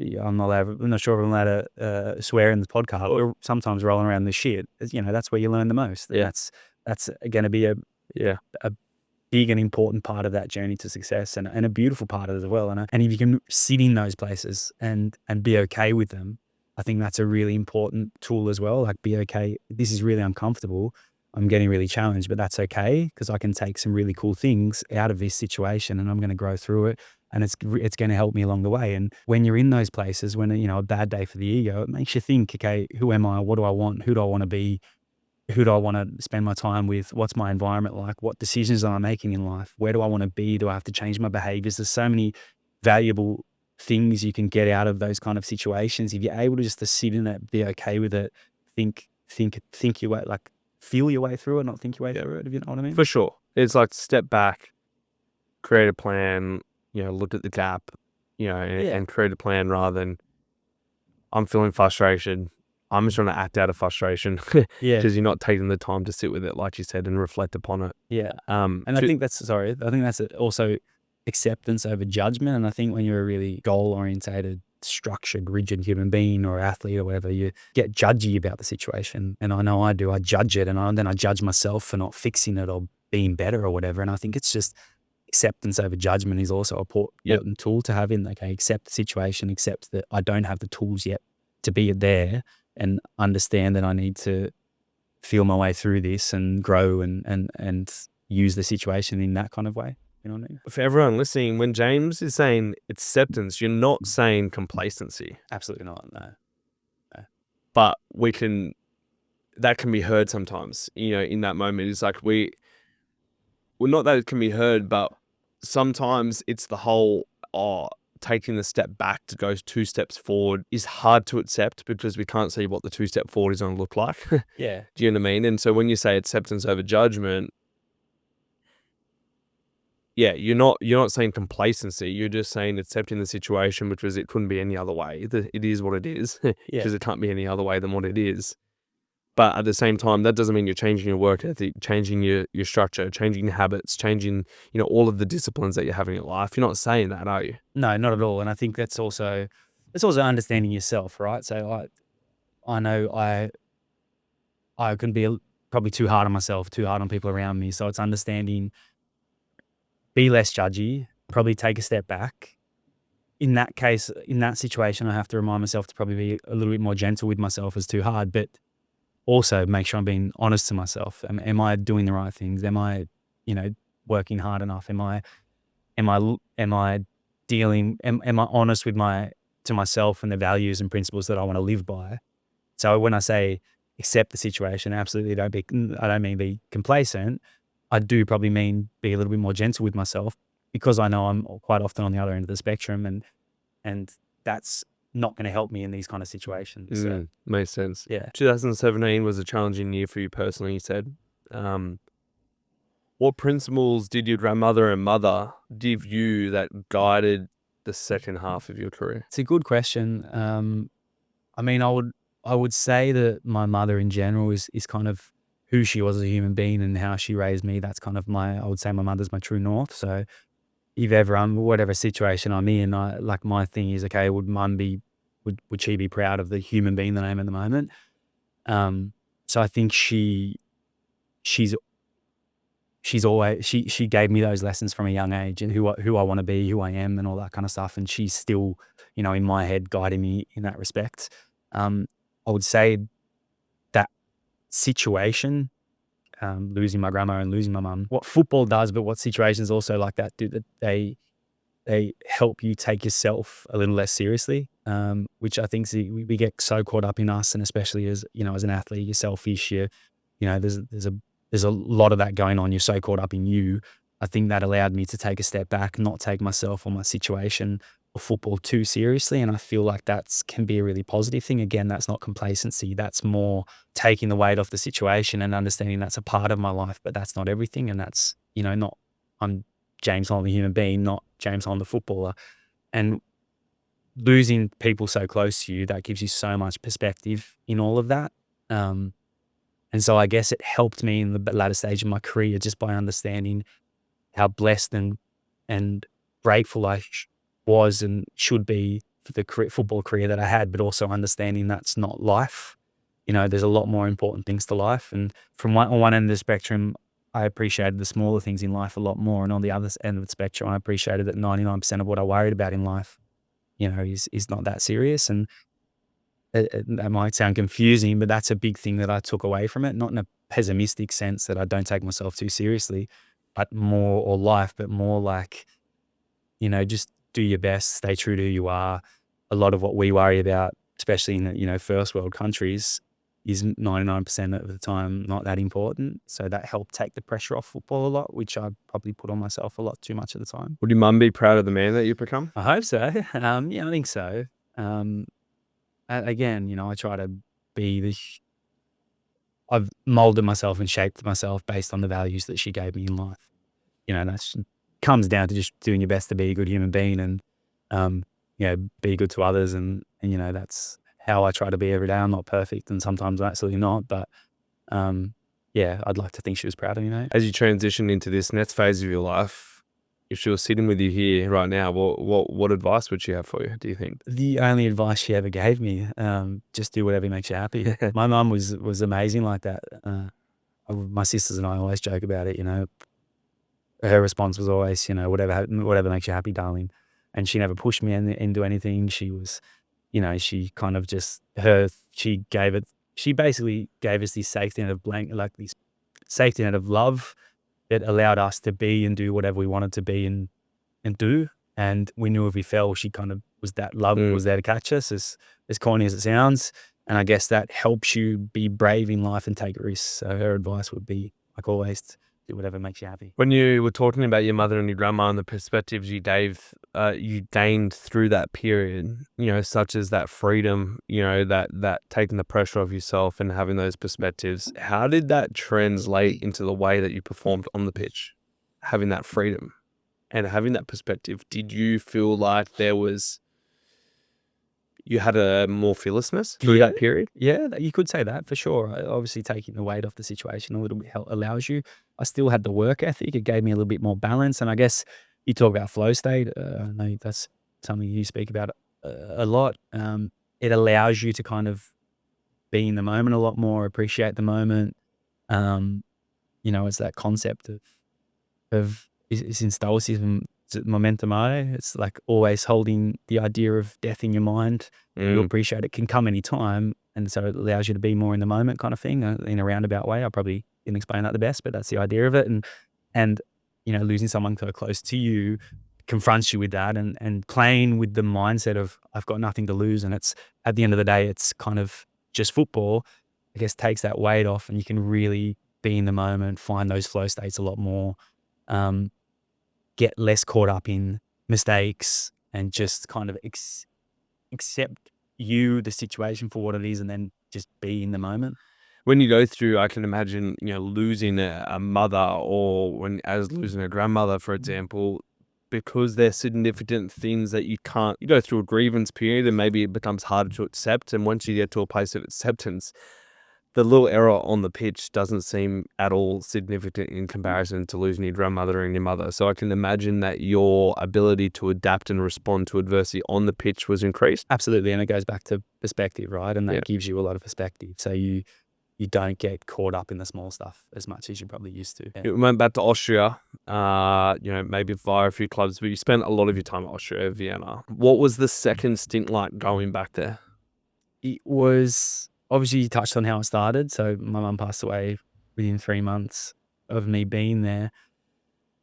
Speaker 1: I'm not sure if I'm allowed to swear in the podcast. We're sometimes rolling around this shit. That's where you learn the most.
Speaker 2: Yeah.
Speaker 1: That's going to be a big and important part of that journey to success, and a beautiful part of it as well. And if you can sit in those places and be okay with them, I think that's a really important tool as well. Like, be okay. This is really uncomfortable. I'm getting really challenged, but that's okay, because I can take some really cool things out of this situation, and I'm going to grow through it. And it's going to help me along the way. And when you're in those places, when a bad day for the ego, it makes you think, okay, who am I? What do I want? Who do I want to be? Who do I want to spend my time with? What's my environment like? What decisions am I making in life? Where do I want to be? Do I have to change my behaviors? There's so many valuable things you can get out of those kind of situations. If you're able to just to sit in it, be okay with it, think your way, like feel your way through it, not think your way through it, if you know what I mean?
Speaker 2: For sure. It's like step back, create a plan, look at the gap, and create a plan, rather than, I'm feeling frustration, I'm just trying to act out of frustration. Because you're not taking the time to sit with it, like you said, and reflect upon it.
Speaker 1: Yeah. And I think that's also acceptance over judgment. And I think when you're a really goal-orientated, structured, rigid human being or athlete or whatever, you get judgy about the situation. And I know I do. I judge it, and then I judge myself for not fixing it or being better or whatever. And I think it's just acceptance over judgment is also a important tool to have in. Okay, accept the situation, accept that I don't have the tools yet to be there, and understand that I need to feel my way through this and grow and use the situation in that kind of way. You know what I mean?
Speaker 2: For everyone listening, when James is saying acceptance, you're not saying complacency.
Speaker 1: Absolutely not. No.
Speaker 2: But that can be heard sometimes, in that moment. It's like not that it can be heard, but sometimes it's the whole, taking the step back to go 2 steps forward is hard to accept, because we can't see what the 2 step forward is going to look like.
Speaker 1: Yeah.
Speaker 2: Do you know what I mean? And so when you say acceptance over judgment, you're not saying complacency. You're just saying accepting the situation, because it couldn't be any other way. It is what it is, because it can't be any other way than what it is. But at the same time, that doesn't mean you're changing your work ethic, changing your structure, changing your habits, changing, all of the disciplines that you're having in life. You're not saying that, are you?
Speaker 1: No, not at all. And I think it's also understanding yourself, right? So I know I can be probably too hard on myself, too hard on people around me. So it's understanding, be less judgy, probably take a step back. In that case, in that situation, I have to remind myself to probably be a little bit more gentle with myself as too hard, but also make sure I'm being honest to myself. Am I doing the right things? Am I, working hard enough? Am I dealing, am I honest to myself and the values and principles that I want to live by? So when I say accept the situation, absolutely I don't mean be complacent. I do probably mean be a little bit more gentle with myself, because I know I'm quite often on the other end of the spectrum, and that's not going to help me in these kind of situations. So
Speaker 2: Makes sense.
Speaker 1: yeah.
Speaker 2: 2017 was a challenging year for you personally, you said. What principles did your grandmother and mother give you that guided the second half of your career?
Speaker 1: It's a good question. I mean, I would say that my mother in general is kind of who she was as a human being and how she raised me. That's kind of I would say my mother's my true north. So if ever whatever situation I'm in, my thing is, okay, would she be proud of the human being that I am at the moment? So I think she's always, she gave me those lessons from a young age, and who I want to be, who I am, and all that kind of stuff. And she's still, in my head, guiding me in that respect. I would say that situation, losing my grandma and losing my mum, what football does, but what situations also like that do, that they help you take yourself a little less seriously, which I think we get so caught up in us, and especially as as an athlete, you're selfish. There's a lot of that going on. You're so caught up in you. I think that allowed me to take a step back, not take myself or my situation or football too seriously, and I feel like that's can be a really positive thing. Again, that's not complacency. That's more taking the weight off the situation and understanding that's a part of my life, but that's not everything, and that's not. I'm James Holland, the human being, not James Holland, the footballer. And losing people so close to you, that gives you so much perspective in all of that. And so I guess it helped me in the latter stage of my career, just by understanding how blessed and grateful I was and should be for the football career that I had, but also understanding that's not life. There's a lot more important things to life. And from on one end of the spectrum, I appreciated the smaller things in life a lot more. And on the other end of the spectrum, I appreciated that 99% of what I worried about in life, is not that serious. And that might sound confusing, but that's a big thing that I took away from it. Not in a pessimistic sense that I don't take myself too seriously, but more, or life, but more like, just do your best, stay true to who you are. A lot of what we worry about, especially in, first world countries, is 99% of the time not that important. So that helped take the pressure off football a lot, which I probably put on myself a lot too much at the time.
Speaker 2: Would your mum be proud of the man that you've become?
Speaker 1: I hope so. Yeah, I think so. Again, I try to be I've molded myself and shaped myself based on the values that she gave me in life. That comes down to just doing your best to be a good human being, and, be good to others. And that's how I try to be every day. I'm not perfect, and sometimes I'm absolutely not, but, yeah, I'd like to think she was proud of me, mate.
Speaker 2: As you transition into this next phase of your life, if she was sitting with you here right now, what advice would she have for you, do you think?
Speaker 1: The only advice she ever gave me, just do whatever makes you happy. My mum was amazing like that. My sisters and I always joke about it. Her response was always, whatever makes you happy, darling. And she never pushed me into anything. She was, she kind of just she basically gave us this safety net of this safety net of love that allowed us to be and do whatever we wanted to be and do. And we knew if we fell, she kind of was that love was there to catch us, as corny as it sounds. And I guess that helps you be brave in life and take risks. So her advice would be, like always, do whatever makes you happy.
Speaker 2: When you were talking about your mother and your grandma and the perspectives you gained through that period, such as that freedom, that taking the pressure off yourself and having those perspectives, how did that translate into the way that you performed on the pitch? Having that freedom and having that perspective, did you feel like you had a more fearlessness through that period?
Speaker 1: Yeah, you could say that for sure. Obviously, taking the weight off the situation a little bit allows you. I still had the work ethic. It gave me a little bit more balance. And I guess you talk about flow state. I know that's something you speak about a lot. It allows you to kind of be in the moment a lot more, appreciate the moment. You know, it's that concept of it's in Stoicism, it's memento mori. It's like always holding the idea of death in your mind. You appreciate it can come anytime, and so it allows you to be more in the moment, kind of thing, in a roundabout way. I probably didn't explain that the best, but that's the idea of it. And you know, losing someone so close to you confronts you with that, and playing with the mindset of I've got nothing to lose, and it's at the end of the day, it's kind of just football. I guess takes that weight off, and you can really be in the moment, find those flow states a lot more. Get less caught up in mistakes and just kind of accept the situation for what it is, and then just be in the moment.
Speaker 2: When you go through, I can imagine, losing a mother, or as losing a grandmother, for example, because they're significant things that you go through a grievance period, and maybe it becomes harder to accept. And once you get to a place of acceptance, the little error on the pitch doesn't seem at all significant in comparison to losing your grandmother and your mother. So I can imagine that your ability to adapt and respond to adversity on the pitch was increased.
Speaker 1: Absolutely. And it goes back to perspective, right? And that gives you a lot of perspective. So you don't get caught up in the small stuff as much as you probably used to.
Speaker 2: You went back to Austria, maybe via a few clubs, but you spent a lot of your time in Austria, Vienna. What was the second stint like going back there?
Speaker 1: It was, obviously you touched on how it started. So my mum passed away within 3 months of me being there.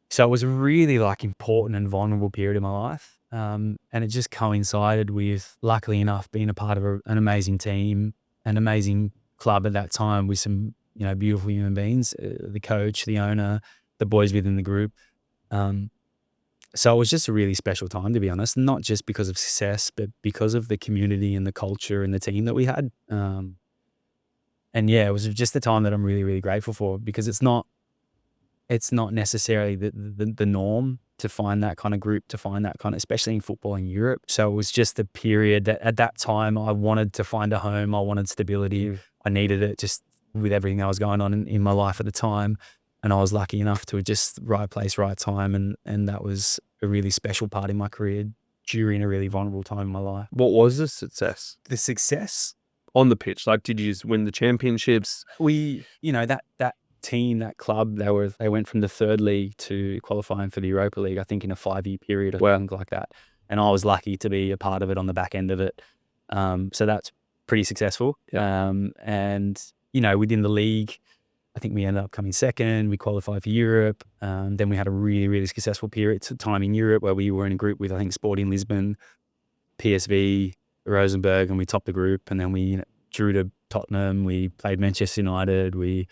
Speaker 1: So it was a really like important and vulnerable period in my life. And it just coincided with, luckily enough, being a part of an amazing team, an amazing club at that time with some, beautiful human beings, the coach, the owner, the boys within the group. So it was just a really special time, to be honest, not just because of success, but because of the community and the culture and the team that we had. And yeah, it was just a time that I'm really, really grateful for, because it's not necessarily the norm to find that kind of group, to find that kind of, especially in football in Europe. So it was just a period that at that time I wanted to find a home. I wanted stability. I needed it just with everything that was going on in my life at the time. And I was lucky enough to just right place, right time. And that was a really special part in my career during a really vulnerable time in my life.
Speaker 2: What was the success?
Speaker 1: The success
Speaker 2: on the pitch? Like, did you win the championships?
Speaker 1: That team, that club, they went from the third league to qualifying for the Europa League, I think in a 5-year period or something like that. And I was lucky to be a part of it on the back end of it. So that's pretty successful.
Speaker 2: Yeah.
Speaker 1: And, within the league, I think we ended up coming second. We qualified for Europe. Then we had a really, really successful time in Europe where we were in a group with, I think, Sporting Lisbon, PSV, Rosenborg, and we topped the group. And then we drew to Tottenham. We played Manchester United. We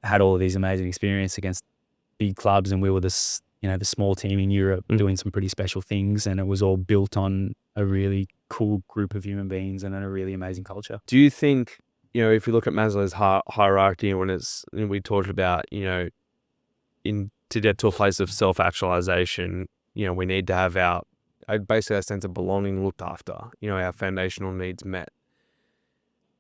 Speaker 1: had all of these amazing experiences against big clubs, and we were the small team in Europe doing some pretty special things, and it was all built on a really cool group of human beings and a really amazing culture.
Speaker 2: Do you think, if you look at Maslow's hierarchy, when we talked about, to get to a place of self-actualization, we need to have basically a sense of belonging looked after, our foundational needs met.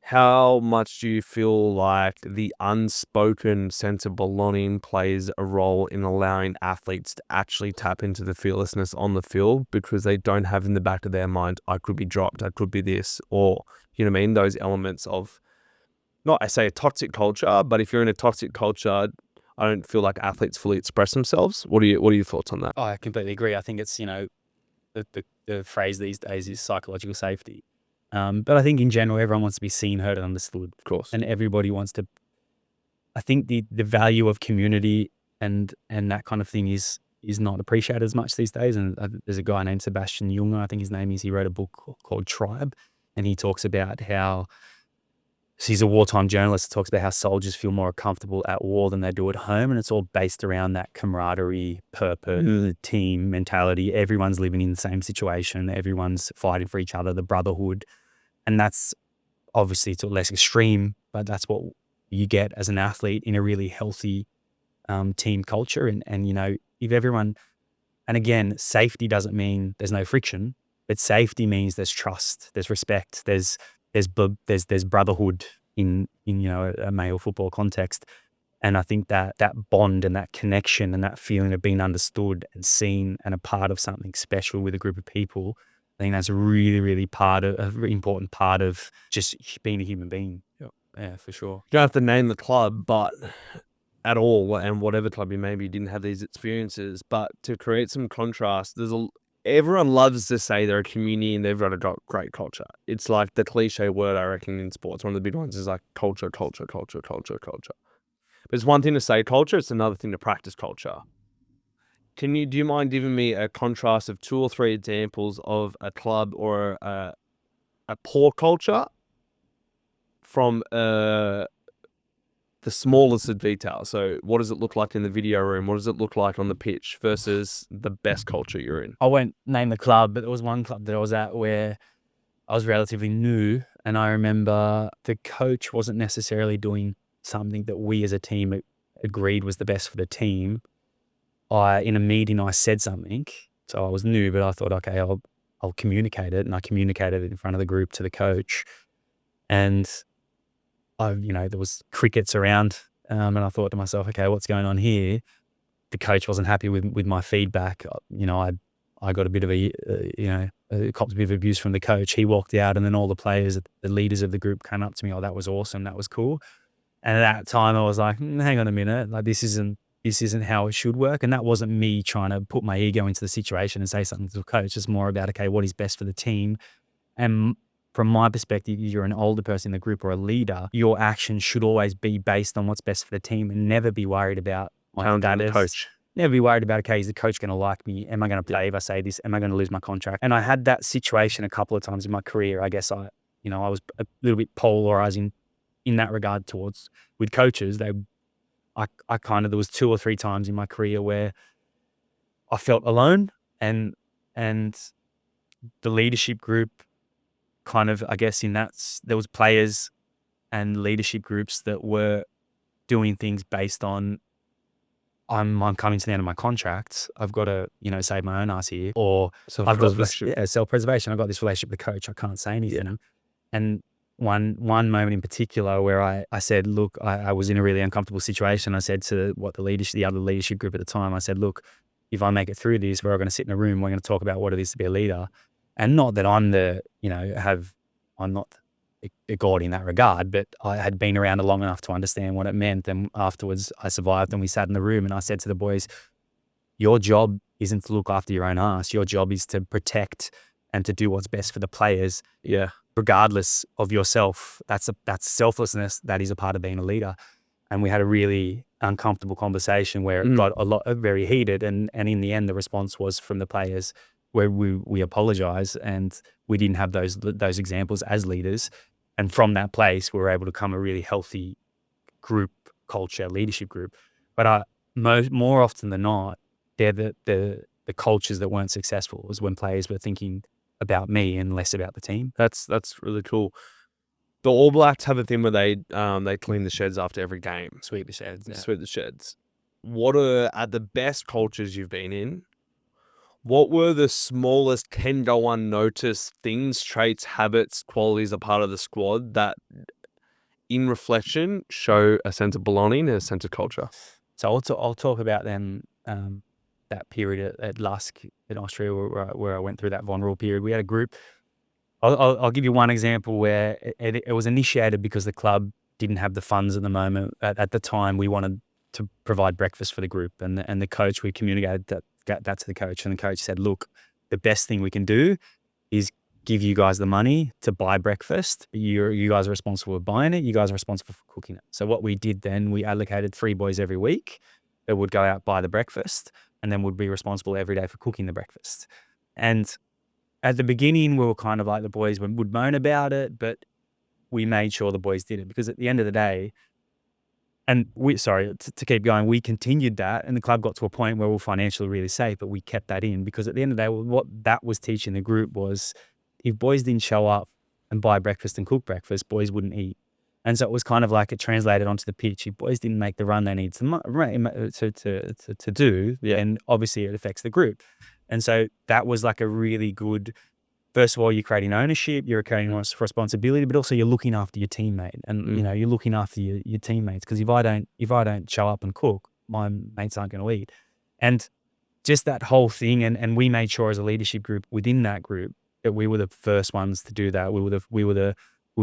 Speaker 2: How much do you feel like the unspoken sense of belonging plays a role in allowing athletes to actually tap into the fearlessness on the field, because they don't have in the back of their mind, I could be dropped, I could be this, or, those elements of, not I say a toxic culture, but if you're in a toxic culture, I don't feel like athletes fully express themselves. What are your thoughts on that?
Speaker 1: Oh, I completely agree. I think it's, the phrase these days is psychological safety. But I think in general, everyone wants to be seen, heard, and understood.
Speaker 2: Of course.
Speaker 1: And everybody wants to, I think the value of community and that kind of thing is not appreciated as much these days. And there's a guy named Sebastian Junger, I think his name is, he wrote a book called Tribe. And he talks about how, he's a wartime journalist, talks about how soldiers feel more comfortable at war than they do at home. And it's all based around that camaraderie, purpose, team mentality. Everyone's living in the same situation. Everyone's fighting for each other, the brotherhood. And that's obviously to a less extreme, but that's what you get as an athlete in a really healthy team culture. And if everyone, and again, safety doesn't mean there's no friction, but safety means there's trust, there's respect, there's brotherhood in a male football context. And I think that bond and that connection and that feeling of being understood and seen and a part of something special with a group of people, think that's a really, really a very important part of just being a human being. Yeah, for sure.
Speaker 2: You don't have to name the club, but at all, and whatever club you maybe didn't have these experiences, but to create some contrast, everyone loves to say they're a community and they've got a great culture. It's like the cliche word, I reckon, in sports. One of the big ones is like culture, culture, culture, culture, culture. But it's one thing to say culture, it's another thing to practice culture. Do you mind giving me a contrast of 2 or 3 examples of a club or a poor culture from the smallest of detail? So what does it look like in the video room? What does it look like on the pitch versus the best culture you're in?
Speaker 1: I won't name the club, but there was one club that I was at where I was relatively new, and I remember the coach wasn't necessarily doing something that we as a team agreed was the best for the team. In a meeting, I said something, so I was new, but I thought, okay, I'll communicate it, and I communicated it in front of the group to the coach, and there was crickets around, and I thought to myself, okay, what's going on here? The coach wasn't happy with my feedback. I got a bit of copped a bit of abuse from the coach. He walked out, and then all the players, the leaders of the group, came up to me. Oh, that was awesome. That was cool. And at that time, I was like, hang on a minute, like this isn't how it should work. And that wasn't me trying to put my ego into the situation and say something to the coach. It's more about, okay, what is best for the team. And from my perspective, if you're an older person in the group or a leader, your actions should always be based on what's best for the team and never be worried about my status.
Speaker 2: Coach.
Speaker 1: Never be worried about, okay, is the coach going to like me? Am I going to play if I say this? Am I going to lose my contract? And I had that situation a couple of times in my career. I guess I was a little bit polarizing in that regard with coaches. There was 2 or 3 times in my career where I felt alone, and the leadership group kind of, I guess there was players and leadership groups that were doing things based on, I'm coming to the end of my contract. I've got to, save my own ass here, or I've got this self-preservation. I've got this relationship with the coach. I can't say anything. Yeah. And one moment in particular where I said, look, I was in a really uncomfortable situation. I said to the other leadership group at the time, I said, look, if I make it through this, we're all going to sit in a room. We're going to talk about what it is to be a leader. And not that I'm I'm not a god in that regard, but I had been around long enough to understand what it meant. And afterwards I survived, and we sat in the room, and I said to the boys, your job isn't to look after your own ass. Your job is to protect and to do what's best for the players.
Speaker 2: Yeah.
Speaker 1: Regardless of yourself. That's selflessness. That is a part of being a leader. And we had a really uncomfortable conversation where it got very heated. And in the end, the response was from the players where we apologize, and we didn't have those examples as leaders. And from that place, we were able to become a really healthy group culture, leadership group. But more often than not, they're the cultures that weren't successful was when players were thinking about me and less about the team.
Speaker 2: That's really cool. The All Blacks have a thing where they clean the sheds after every game.
Speaker 1: Sweep the sheds. Yeah.
Speaker 2: Sweep the sheds. What are the best cultures you've been in? What were the smallest can go unnoticed things, traits, habits, qualities, a part of the squad that, in reflection, show a sense of belonging and a sense of culture?
Speaker 1: So I'll talk about then that period at Lusk in Austria where I went through that vulnerable period. We had a group. I'll give you one example where it was initiated because the club didn't have the funds at the moment. At the time, we wanted to provide breakfast for the group, and the coach, we communicated that to the coach, and the coach said, look, the best thing we can do is give you guys the money to buy breakfast. You guys are responsible for buying it. You guys are responsible for cooking it. So what we did then, we allocated 3 boys every week that would go out, buy the breakfast, and then would be responsible every day for cooking the breakfast. And at the beginning, we were kind of like, the boys would moan about it, but we made sure the boys did it, because at the end of the day, and to keep going, we continued that, and the club got to a point where we were financially really safe, but we kept that in, because at the end of the day, what that was teaching the group was, if boys didn't show up and buy breakfast and cook breakfast, boys wouldn't eat. And so it was kind of like it translated onto the pitch. If boys didn't make the run they need to do, and obviously it affects the group. And so that was like a really good, first of all, you're creating ownership, you're creating responsibility, but also you're looking after your teammate, and you're looking after your teammates. Because if I don't show up and cook, my mates aren't going to eat. And just that whole thing, and we made sure as a leadership group within that group that we were the first ones to do that. We were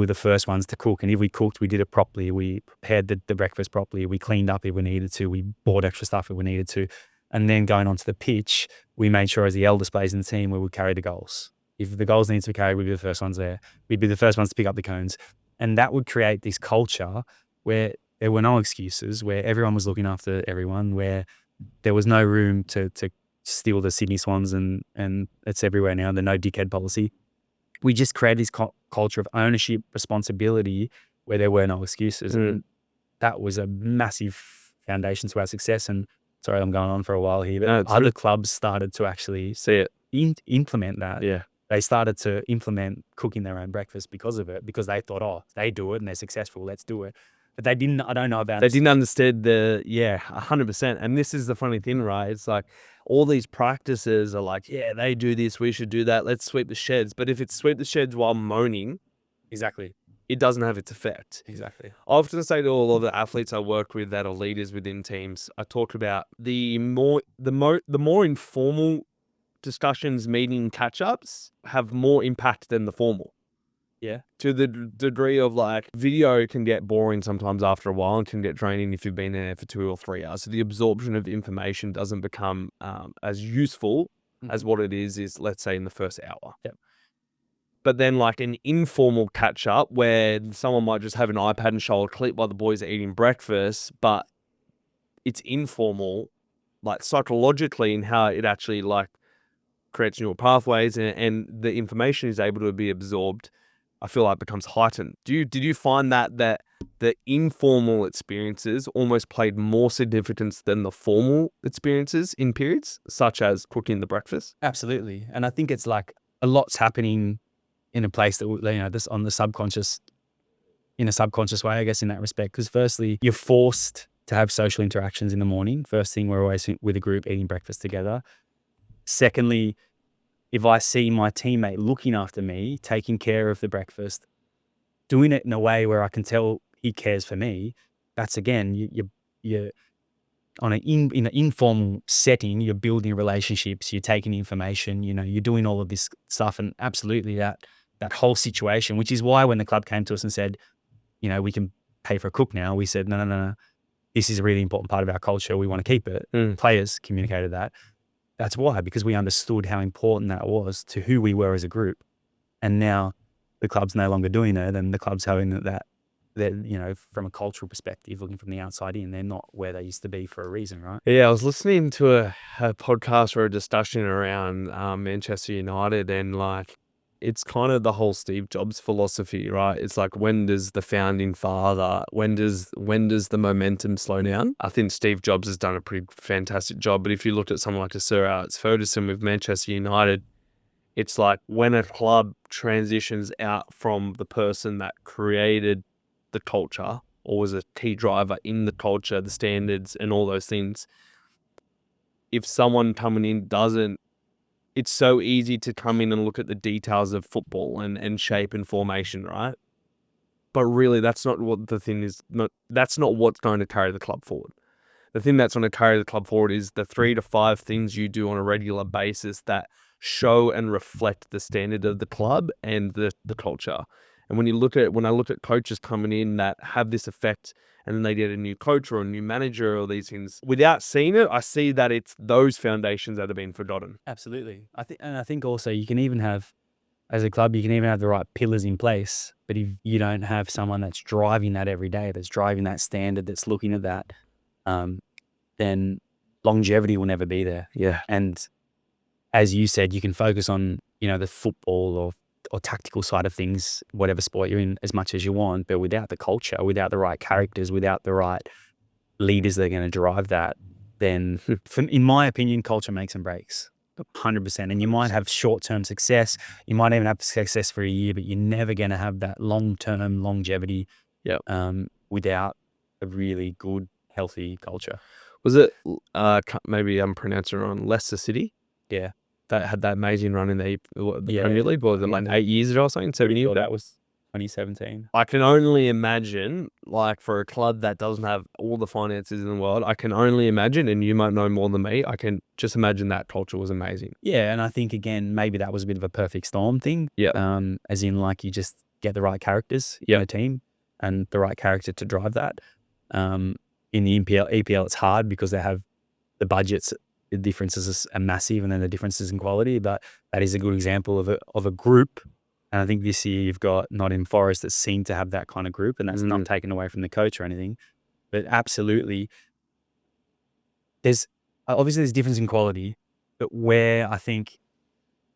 Speaker 1: the first ones to cook. And if we cooked, we did it properly. We prepared the breakfast properly. We cleaned up if we needed to. We bought extra stuff if we needed to. And then going onto the pitch, we made sure as the eldest players in the team, we would carry the goals. If the goals needs to be carried, we'd be the first ones there. We'd be the first ones to pick up the cones. And that would create this culture where there were no excuses, where everyone was looking after everyone, where there was no room to steal the Sydney Swans and it's everywhere now, the no dickhead policy. We just created this culture of ownership, responsibility, where there were no excuses. And that was a massive foundation to our success. And sorry, I'm going on for a while here, but other clubs started to actually
Speaker 2: see it,
Speaker 1: implement that.
Speaker 2: Yeah.
Speaker 1: They started to implement cooking their own breakfast because of it, because they thought, oh, they do it and they're successful, let's do it. But they didn't, I don't know about
Speaker 2: They didn't understand 100%. And this is the funny thing, right? It's like all these practices are like, yeah, they do this, we should do that, let's sweep the sheds. But if it's sweep the sheds while moaning,
Speaker 1: exactly,
Speaker 2: it doesn't have its effect.
Speaker 1: Exactly.
Speaker 2: I often say to all of the athletes I work with that are leaders within teams, I talk about the more informal discussions, meeting, catch-ups have more impact than the formal.
Speaker 1: Yeah.
Speaker 2: To the degree of like video can get boring sometimes after a while and can get draining if you've been there for 2 or 3 hours. So the absorption of information doesn't become as useful as what it is let's say in the first hour.
Speaker 1: Yep.
Speaker 2: But then like an informal catch up where someone might just have an iPad and show a clip while the boys are eating breakfast, but it's informal, like psychologically, in how it actually like creates neural pathways and the information is able to be absorbed, I feel like becomes heightened. Did you find that the informal experiences almost played more significance than the formal experiences in periods, such as cooking the breakfast?
Speaker 1: Absolutely. And I think it's like a lot's happening in a place that, you know, this on the subconscious, in a subconscious way, I guess, in that respect. Because firstly, you're forced to have social interactions in the morning. First thing, we're always with a group eating breakfast together. Secondly, if I see my teammate looking after me, taking care of the breakfast, doing it in a way where I can tell he cares for me, that's again, you're on in an informal setting, you're building relationships, you're taking information, you know, you're doing all of this stuff. And absolutely that whole situation, which is why when the club came to us and said, you know, we can pay for a cook now, we said, no. This is a really important part of our culture. We want to keep it. Players communicated that. That's why, because we understood how important that was to who we were as a group. And now the club's no longer doing it, and the club's having that, you know, from a cultural perspective, looking from the outside in, they're not where they used to be for a reason, right?
Speaker 2: Yeah, I was listening to a podcast or a discussion around Manchester United, and like, it's kind of the whole Steve Jobs philosophy, right? It's like, when does the founding father, when does the momentum slow down? I think Steve Jobs has done a pretty fantastic job. But if you looked at someone like a Sir Alex Ferguson with Manchester United, it's like when a club transitions out from the person that created the culture or was a key driver in the culture, the standards and all those things, if someone coming in doesn't, it's so easy to come in and look at the details of football and shape and formation, right? But really, that's not what the thing is. That's not what's going to carry the club forward. The thing that's going to carry the club forward is the 3 to 5 things you do on a regular basis that show and reflect the standard of the club and the culture. And when I look at coaches coming in that have this effect, and then they get a new coach or a new manager or these things, without seeing it, I see that it's those foundations that have been forgotten.
Speaker 1: Absolutely. I think also you can even have, as a club, you can even have the right pillars in place, but if you don't have someone that's driving that every day, that's driving that standard, that's looking at that, then longevity will never be there.
Speaker 2: Yeah.
Speaker 1: And as you said, you can focus on, you know, the football or tactical side of things, whatever sport you're in, as much as you want, but without the culture, without the right characters, without the right leaders that are going to drive that, then in my opinion, culture makes and breaks 100%. And you might have short-term success. You might even have success for a year, but you're never going to have that long-term longevity without a really good, healthy culture.
Speaker 2: Was it, maybe I'm pronouncing it wrong, Leicester City?
Speaker 1: Yeah.
Speaker 2: That had that amazing run in the Premier League. What was it, like 8 years ago or something? 7 years?
Speaker 1: That was 2017.
Speaker 2: I can only imagine, like, for a club that doesn't have all the finances in the world, I can only imagine, and you might know more than me, I can just imagine that culture was amazing.
Speaker 1: Yeah, and I think, again, maybe that was a bit of a perfect storm thing.
Speaker 2: Yep.
Speaker 1: As in, like, you just get the right characters in
Speaker 2: Yep.
Speaker 1: a team and the right character to drive that. In the EPL, it's hard because they have the budgets, the differences are massive, and then the differences in quality. But that is a good example of a group. And I think this year you've got Nottingham Forest that seem to have that kind of group, and that's not taken away from the coach or anything. But absolutely, there's obviously there's difference in quality, but where I think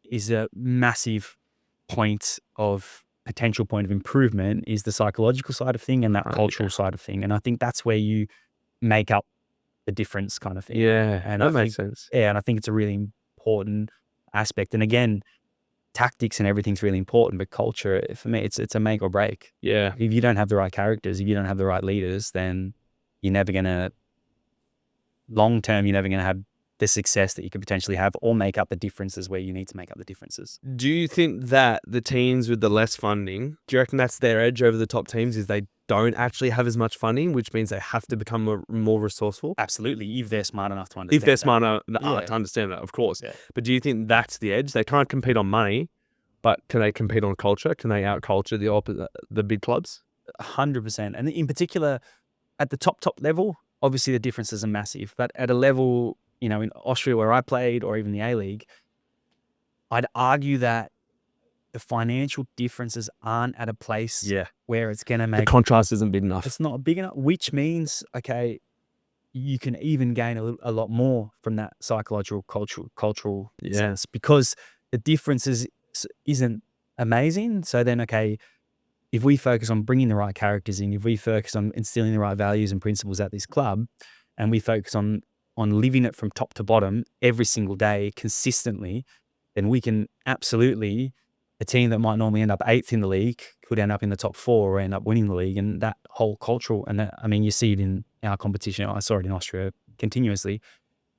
Speaker 1: is a massive potential point of improvement is the psychological side of thing and that cultural side of thing. And I think that's where you make up the difference kind of thing.
Speaker 2: Yeah,
Speaker 1: And
Speaker 2: that
Speaker 1: I
Speaker 2: makes
Speaker 1: think,
Speaker 2: sense.
Speaker 1: yeah, and I think it's a really important aspect. And again, tactics and everything's really important, but culture, for me, it's a make or break.
Speaker 2: Yeah.
Speaker 1: If you don't have the right characters, if you don't have the right leaders, then you're never gonna long term, you're never gonna have the success that you could potentially have or make up the differences where you need to make up the differences.
Speaker 2: Do you think that the teams with the less funding, do you reckon that's their edge over the top teams, is they don't actually have as much funding, which means they have to become more resourceful?
Speaker 1: Absolutely, if they're smart enough to understand.
Speaker 2: If they're
Speaker 1: that.
Speaker 2: smart enough
Speaker 1: Yeah.
Speaker 2: to understand that, of course.
Speaker 1: Yeah.
Speaker 2: But do you think that's the edge? They can't compete on money, but can they compete on culture? Can they out-culture the big clubs?
Speaker 1: 100%. And in particular, at the top level, obviously the differences are massive. But at a level, in Austria where I played, or even the A-League, I'd argue that the financial differences aren't at a place where it's going to
Speaker 2: The
Speaker 1: make
Speaker 2: contrast isn't big enough.
Speaker 1: it's not big enough, which means, okay, you can even gain a lot more from that psychological, cultural sense, because the differences isn't amazing. So then, okay, if we focus on bringing the right characters in, if we focus on instilling the right values and principles at this club, and we focus on living it from top to bottom every single day consistently, then we can absolutely, a team that might normally end up 8th in the league could end up in the top 4 or end up winning the league. And that whole cultural, and that, I mean, you see it in our competition. I saw it in Austria continuously.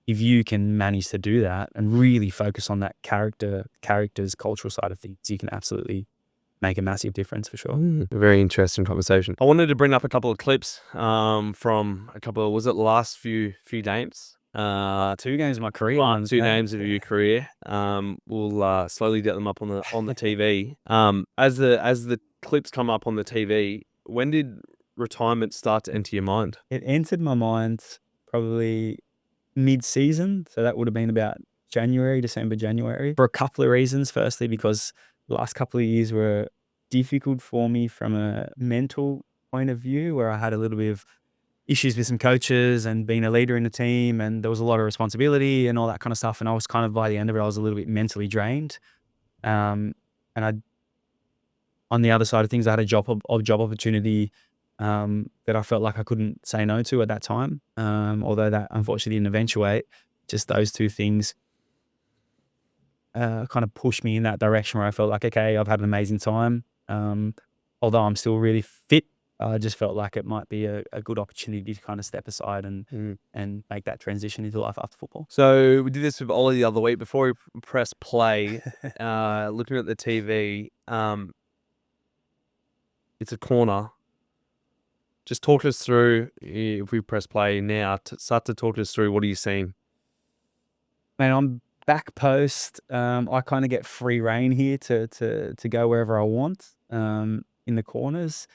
Speaker 1: If you can manage to do that and really focus on that characters, cultural side of things, you can absolutely make a massive difference for sure.
Speaker 2: Very interesting conversation. I wanted to bring up a couple of clips from a couple of, was it last few games?
Speaker 1: 2 games of my career.
Speaker 2: 2 games of your career. We'll slowly get them up on the TV. As the clips come up on the TV, when did retirement start to enter your mind?
Speaker 1: It entered my mind probably mid-season, so that would have been about December, January, for a couple of reasons. Firstly, because the last couple of years were difficult for me from a mental point of view, where I had a little bit of issues with some coaches and being a leader in the team, and there was a lot of responsibility and all that kind of stuff. And I was kind of, by the end of it, I was a little bit mentally drained. And on the other side of things, I had a job opportunity that I felt like I couldn't say no to at that time. Although that unfortunately didn't eventuate. Just those two things kind of pushed me in that direction where I felt like, okay, I've had an amazing time. Although I'm still really fit, I just felt like it might be a good opportunity to kind of step aside and make that transition into life after football.
Speaker 2: So we did this with Ollie the other week. Before we press play, looking at the TV, it's a corner. Just talk us through, if we press play now, start to talk us through, what are you seeing?
Speaker 1: Man, I'm back post. I kind of get free reign here to go wherever I want in the corners.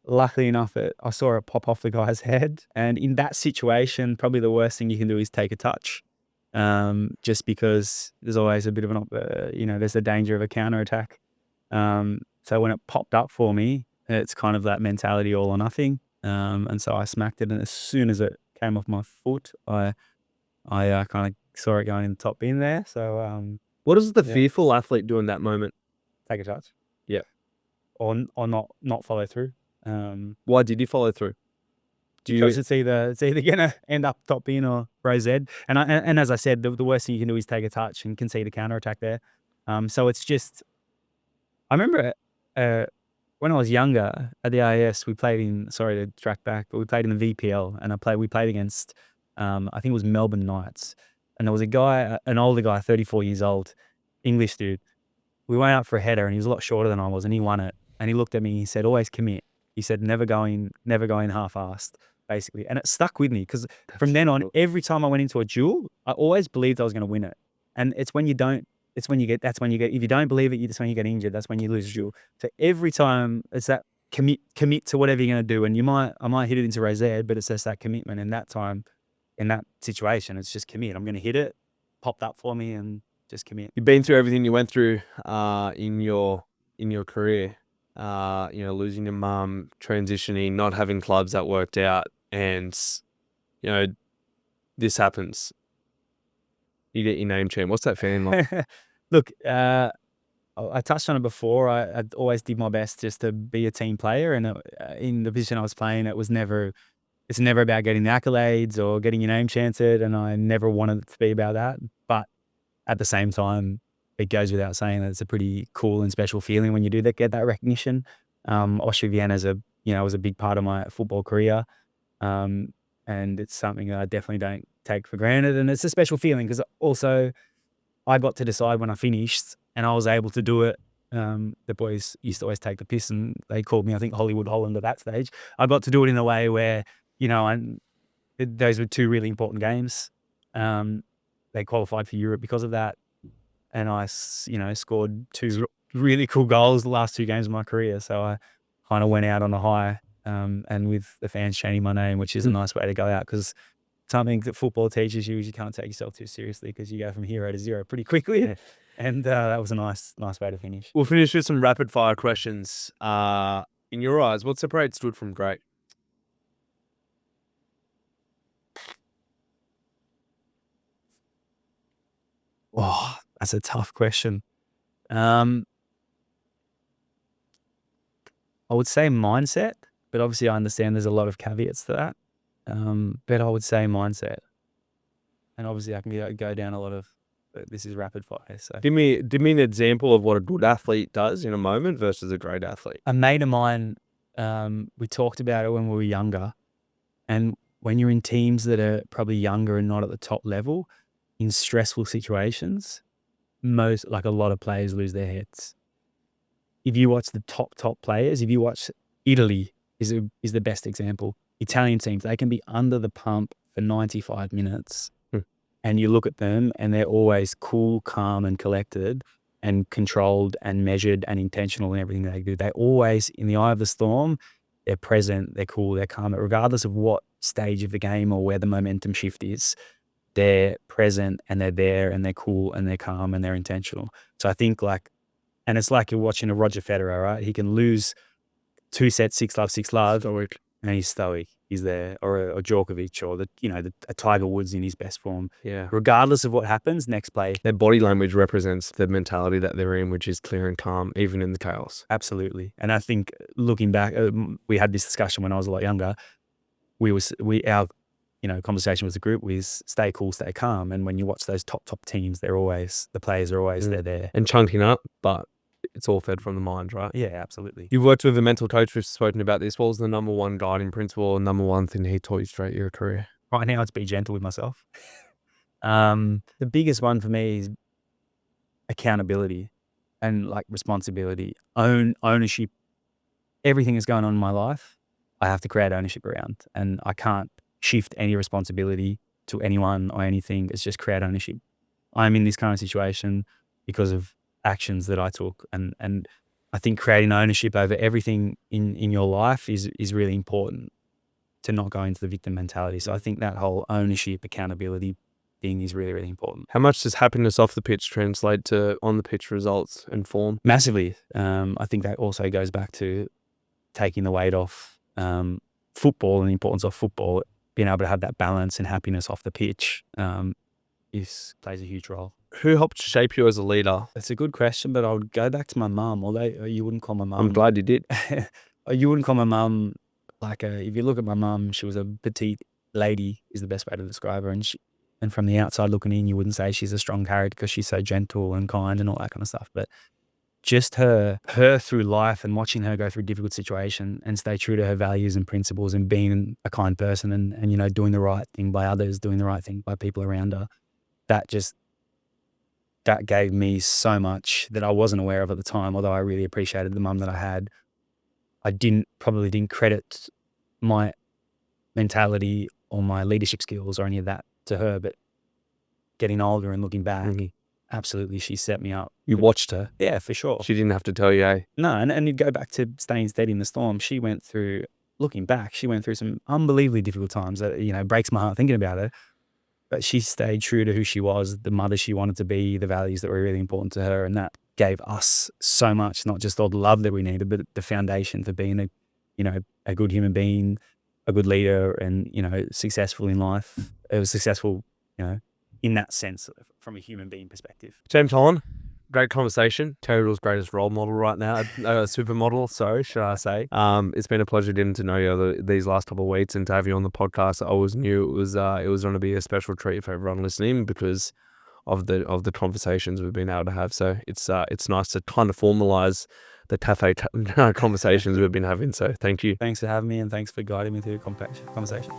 Speaker 1: Luckily enough, I saw it pop off the guy's head. And in that situation, probably the worst thing you can do is take a touch. Just because there's always a bit of there's the danger of a counterattack. So when it popped up for me, it's kind of that mentality, all or nothing. And so I smacked it. And as soon as it came off my foot, I kind of saw it going in the top bin there. So
Speaker 2: what does the fearful athlete do in that moment?
Speaker 1: Take a touch.
Speaker 2: Yeah.
Speaker 1: Or not follow through.
Speaker 2: Why did you follow through?
Speaker 1: Because it's either gonna end up top bin or rose ed. And as I said, the worst thing you can do is take a touch and concede a counter attack there. So it's just, I remember when I was younger at the AIS, we played in, sorry to track back, but we played in the VPL, and we played against I think it was Melbourne Knights, and there was a guy, an older guy, 34 years old, English dude. We went out for a header, and he was a lot shorter than I was, and he won it. And he looked at me and he said, always commit. He said, never going half-assed, basically. And it stuck with me because from then on, every time I went into a duel, I always believed I was going to win it. And it's when you don't, that's when you get, if you don't believe it, that's when you get injured. That's when you lose a duel. So every time it's that commit to whatever you're going to do. And I might hit it into rosette, but it's just that commitment. In that time, in that situation, it's just commit. I'm going to hit it, popped up for me, and just commit.
Speaker 2: You've been through everything you went through in your career. Losing your mum, transitioning, not having clubs that worked out, and this happens. You get your name changed. What's that feeling like?
Speaker 1: Look, I touched on it before. I always did my best just to be a team player, and in the position I was playing, it's never about getting the accolades or getting your name chanted, and I never wanted it to be about that. But at the same time, it goes without saying that it's a pretty cool and special feeling when you do get that recognition. Austria Vienna was a big part of my football career, and it's something that I definitely don't take for granted. And it's a special feeling because also I got to decide when I finished, and I was able to do it. The boys used to always take the piss, and they called me, I think, Hollywood Holland at that stage. I got to do it in a way where, those were two really important games. They qualified for Europe because of that. And I, scored two really cool goals the last two games of my career. So I kind of went out on a high, and with the fans chanting my name, which is a nice way to go out, because something that football teaches you is you can't take yourself too seriously because you go from hero to zero pretty quickly.
Speaker 2: Yeah.
Speaker 1: And that was a nice way to finish.
Speaker 2: We'll finish with some rapid fire questions. In your eyes, what separates good from great?
Speaker 1: Oh, that's a tough question. I would say mindset, but obviously I understand there's a lot of caveats to that. But I would say mindset. And obviously I can go down a lot of, this is rapid fire. So
Speaker 2: Give me an example of what a good athlete does in a moment versus a great athlete.
Speaker 1: a mate of mine, we talked about it when we were younger. And when you're in teams that are probably younger and not at the top level, in stressful situations, a lot of players lose their heads. If you watch the top players, if you watch Italy is the best example. Italian teams, they can be under the pump for 95 minutes. And you look at them and they're always cool, calm and collected and controlled and measured and intentional in everything they do. They always, in the eye of the storm, they're present, they're cool, they're calm. Regardless of what stage of the game or where the momentum shift is, they're present and they're there and they're cool and they're calm and they're intentional. So I think and it's like you're watching a Roger Federer, right? He can lose 2 sets, 6-love,
Speaker 2: Stoic.
Speaker 1: and he's stoic. He's there, or a Djokovic, or a Tiger Woods in his best form.
Speaker 2: Yeah.
Speaker 1: Regardless of what happens, next play.
Speaker 2: Their body language represents the mentality that they're in, which is clear and calm, even in the chaos.
Speaker 1: Absolutely. And I think looking back, we had this discussion when I was a lot younger. Our conversation with the group was stay cool, stay calm. And when you watch those top teams, the players are always they're there.
Speaker 2: And chunking up, but it's all fed from the mind, right?
Speaker 1: Yeah, absolutely.
Speaker 2: You've worked with a mental coach. We've spoken about this. What was the number one guiding principle or number one thing he taught you throughout your career?
Speaker 1: Right now, it's be gentle with myself. The biggest one for me is accountability and responsibility, ownership. Everything that's going on in my life, I have to create ownership around, and I can't shift any responsibility to anyone or anything. It's just create ownership. I'm in this kind of situation because of actions that I took, and I think creating ownership over everything in your life is really important to not go into the victim mentality. So I think that whole ownership, accountability thing is really, really important.
Speaker 2: How much does happiness off the pitch translate to on the pitch results and form?
Speaker 1: Massively. I think that also goes back to taking the weight off football and the importance of football. Being able to have that balance and happiness off the pitch plays a huge role.
Speaker 2: Who helped shape you as a leader?
Speaker 1: That's a good question, but I would go back to my mum, although you wouldn't call my mum.
Speaker 2: I'm glad you did.
Speaker 1: You wouldn't call my mum if you look at my mum, she was a petite lady is the best way to describe her. And from the outside looking in, you wouldn't say she's a strong character because she's so gentle and kind and all that kind of stuff. But just her through life and watching her go through difficult situations and stay true to her values and principles and being a kind person and doing the right thing by others, doing the right thing by people around her, that gave me so much that I wasn't aware of at the time, although I really appreciated the mum that I had. I probably didn't credit my mentality or my leadership skills or any of that to her, but getting older and looking back, absolutely, she set me up.
Speaker 2: You watched her.
Speaker 1: Yeah, for sure.
Speaker 2: She didn't have to tell you, hey.
Speaker 1: No, and you go back to staying steady in the storm. She went through, looking back, she went through some unbelievably difficult times that, breaks my heart thinking about it. But she stayed true to who she was, the mother she wanted to be, the values that were really important to her. And that gave us so much, not just all the love that we needed, but the foundation for being a good human being, a good leader, and, successful in life. It was successful, in that sense from a human being perspective.
Speaker 2: James Holland, great conversation. Territorial's greatest role model right now. Supermodel, sorry, should I say. It's been a pleasure getting to know you these last couple of weeks, and to have you on the podcast. I always knew it was going to be a special treat for everyone listening because of the conversations we've been able to have. So it's nice to kind of formalize the cafe conversations we've been having. So thank you.
Speaker 1: Thanks for having me, and thanks for guiding me through the conversation.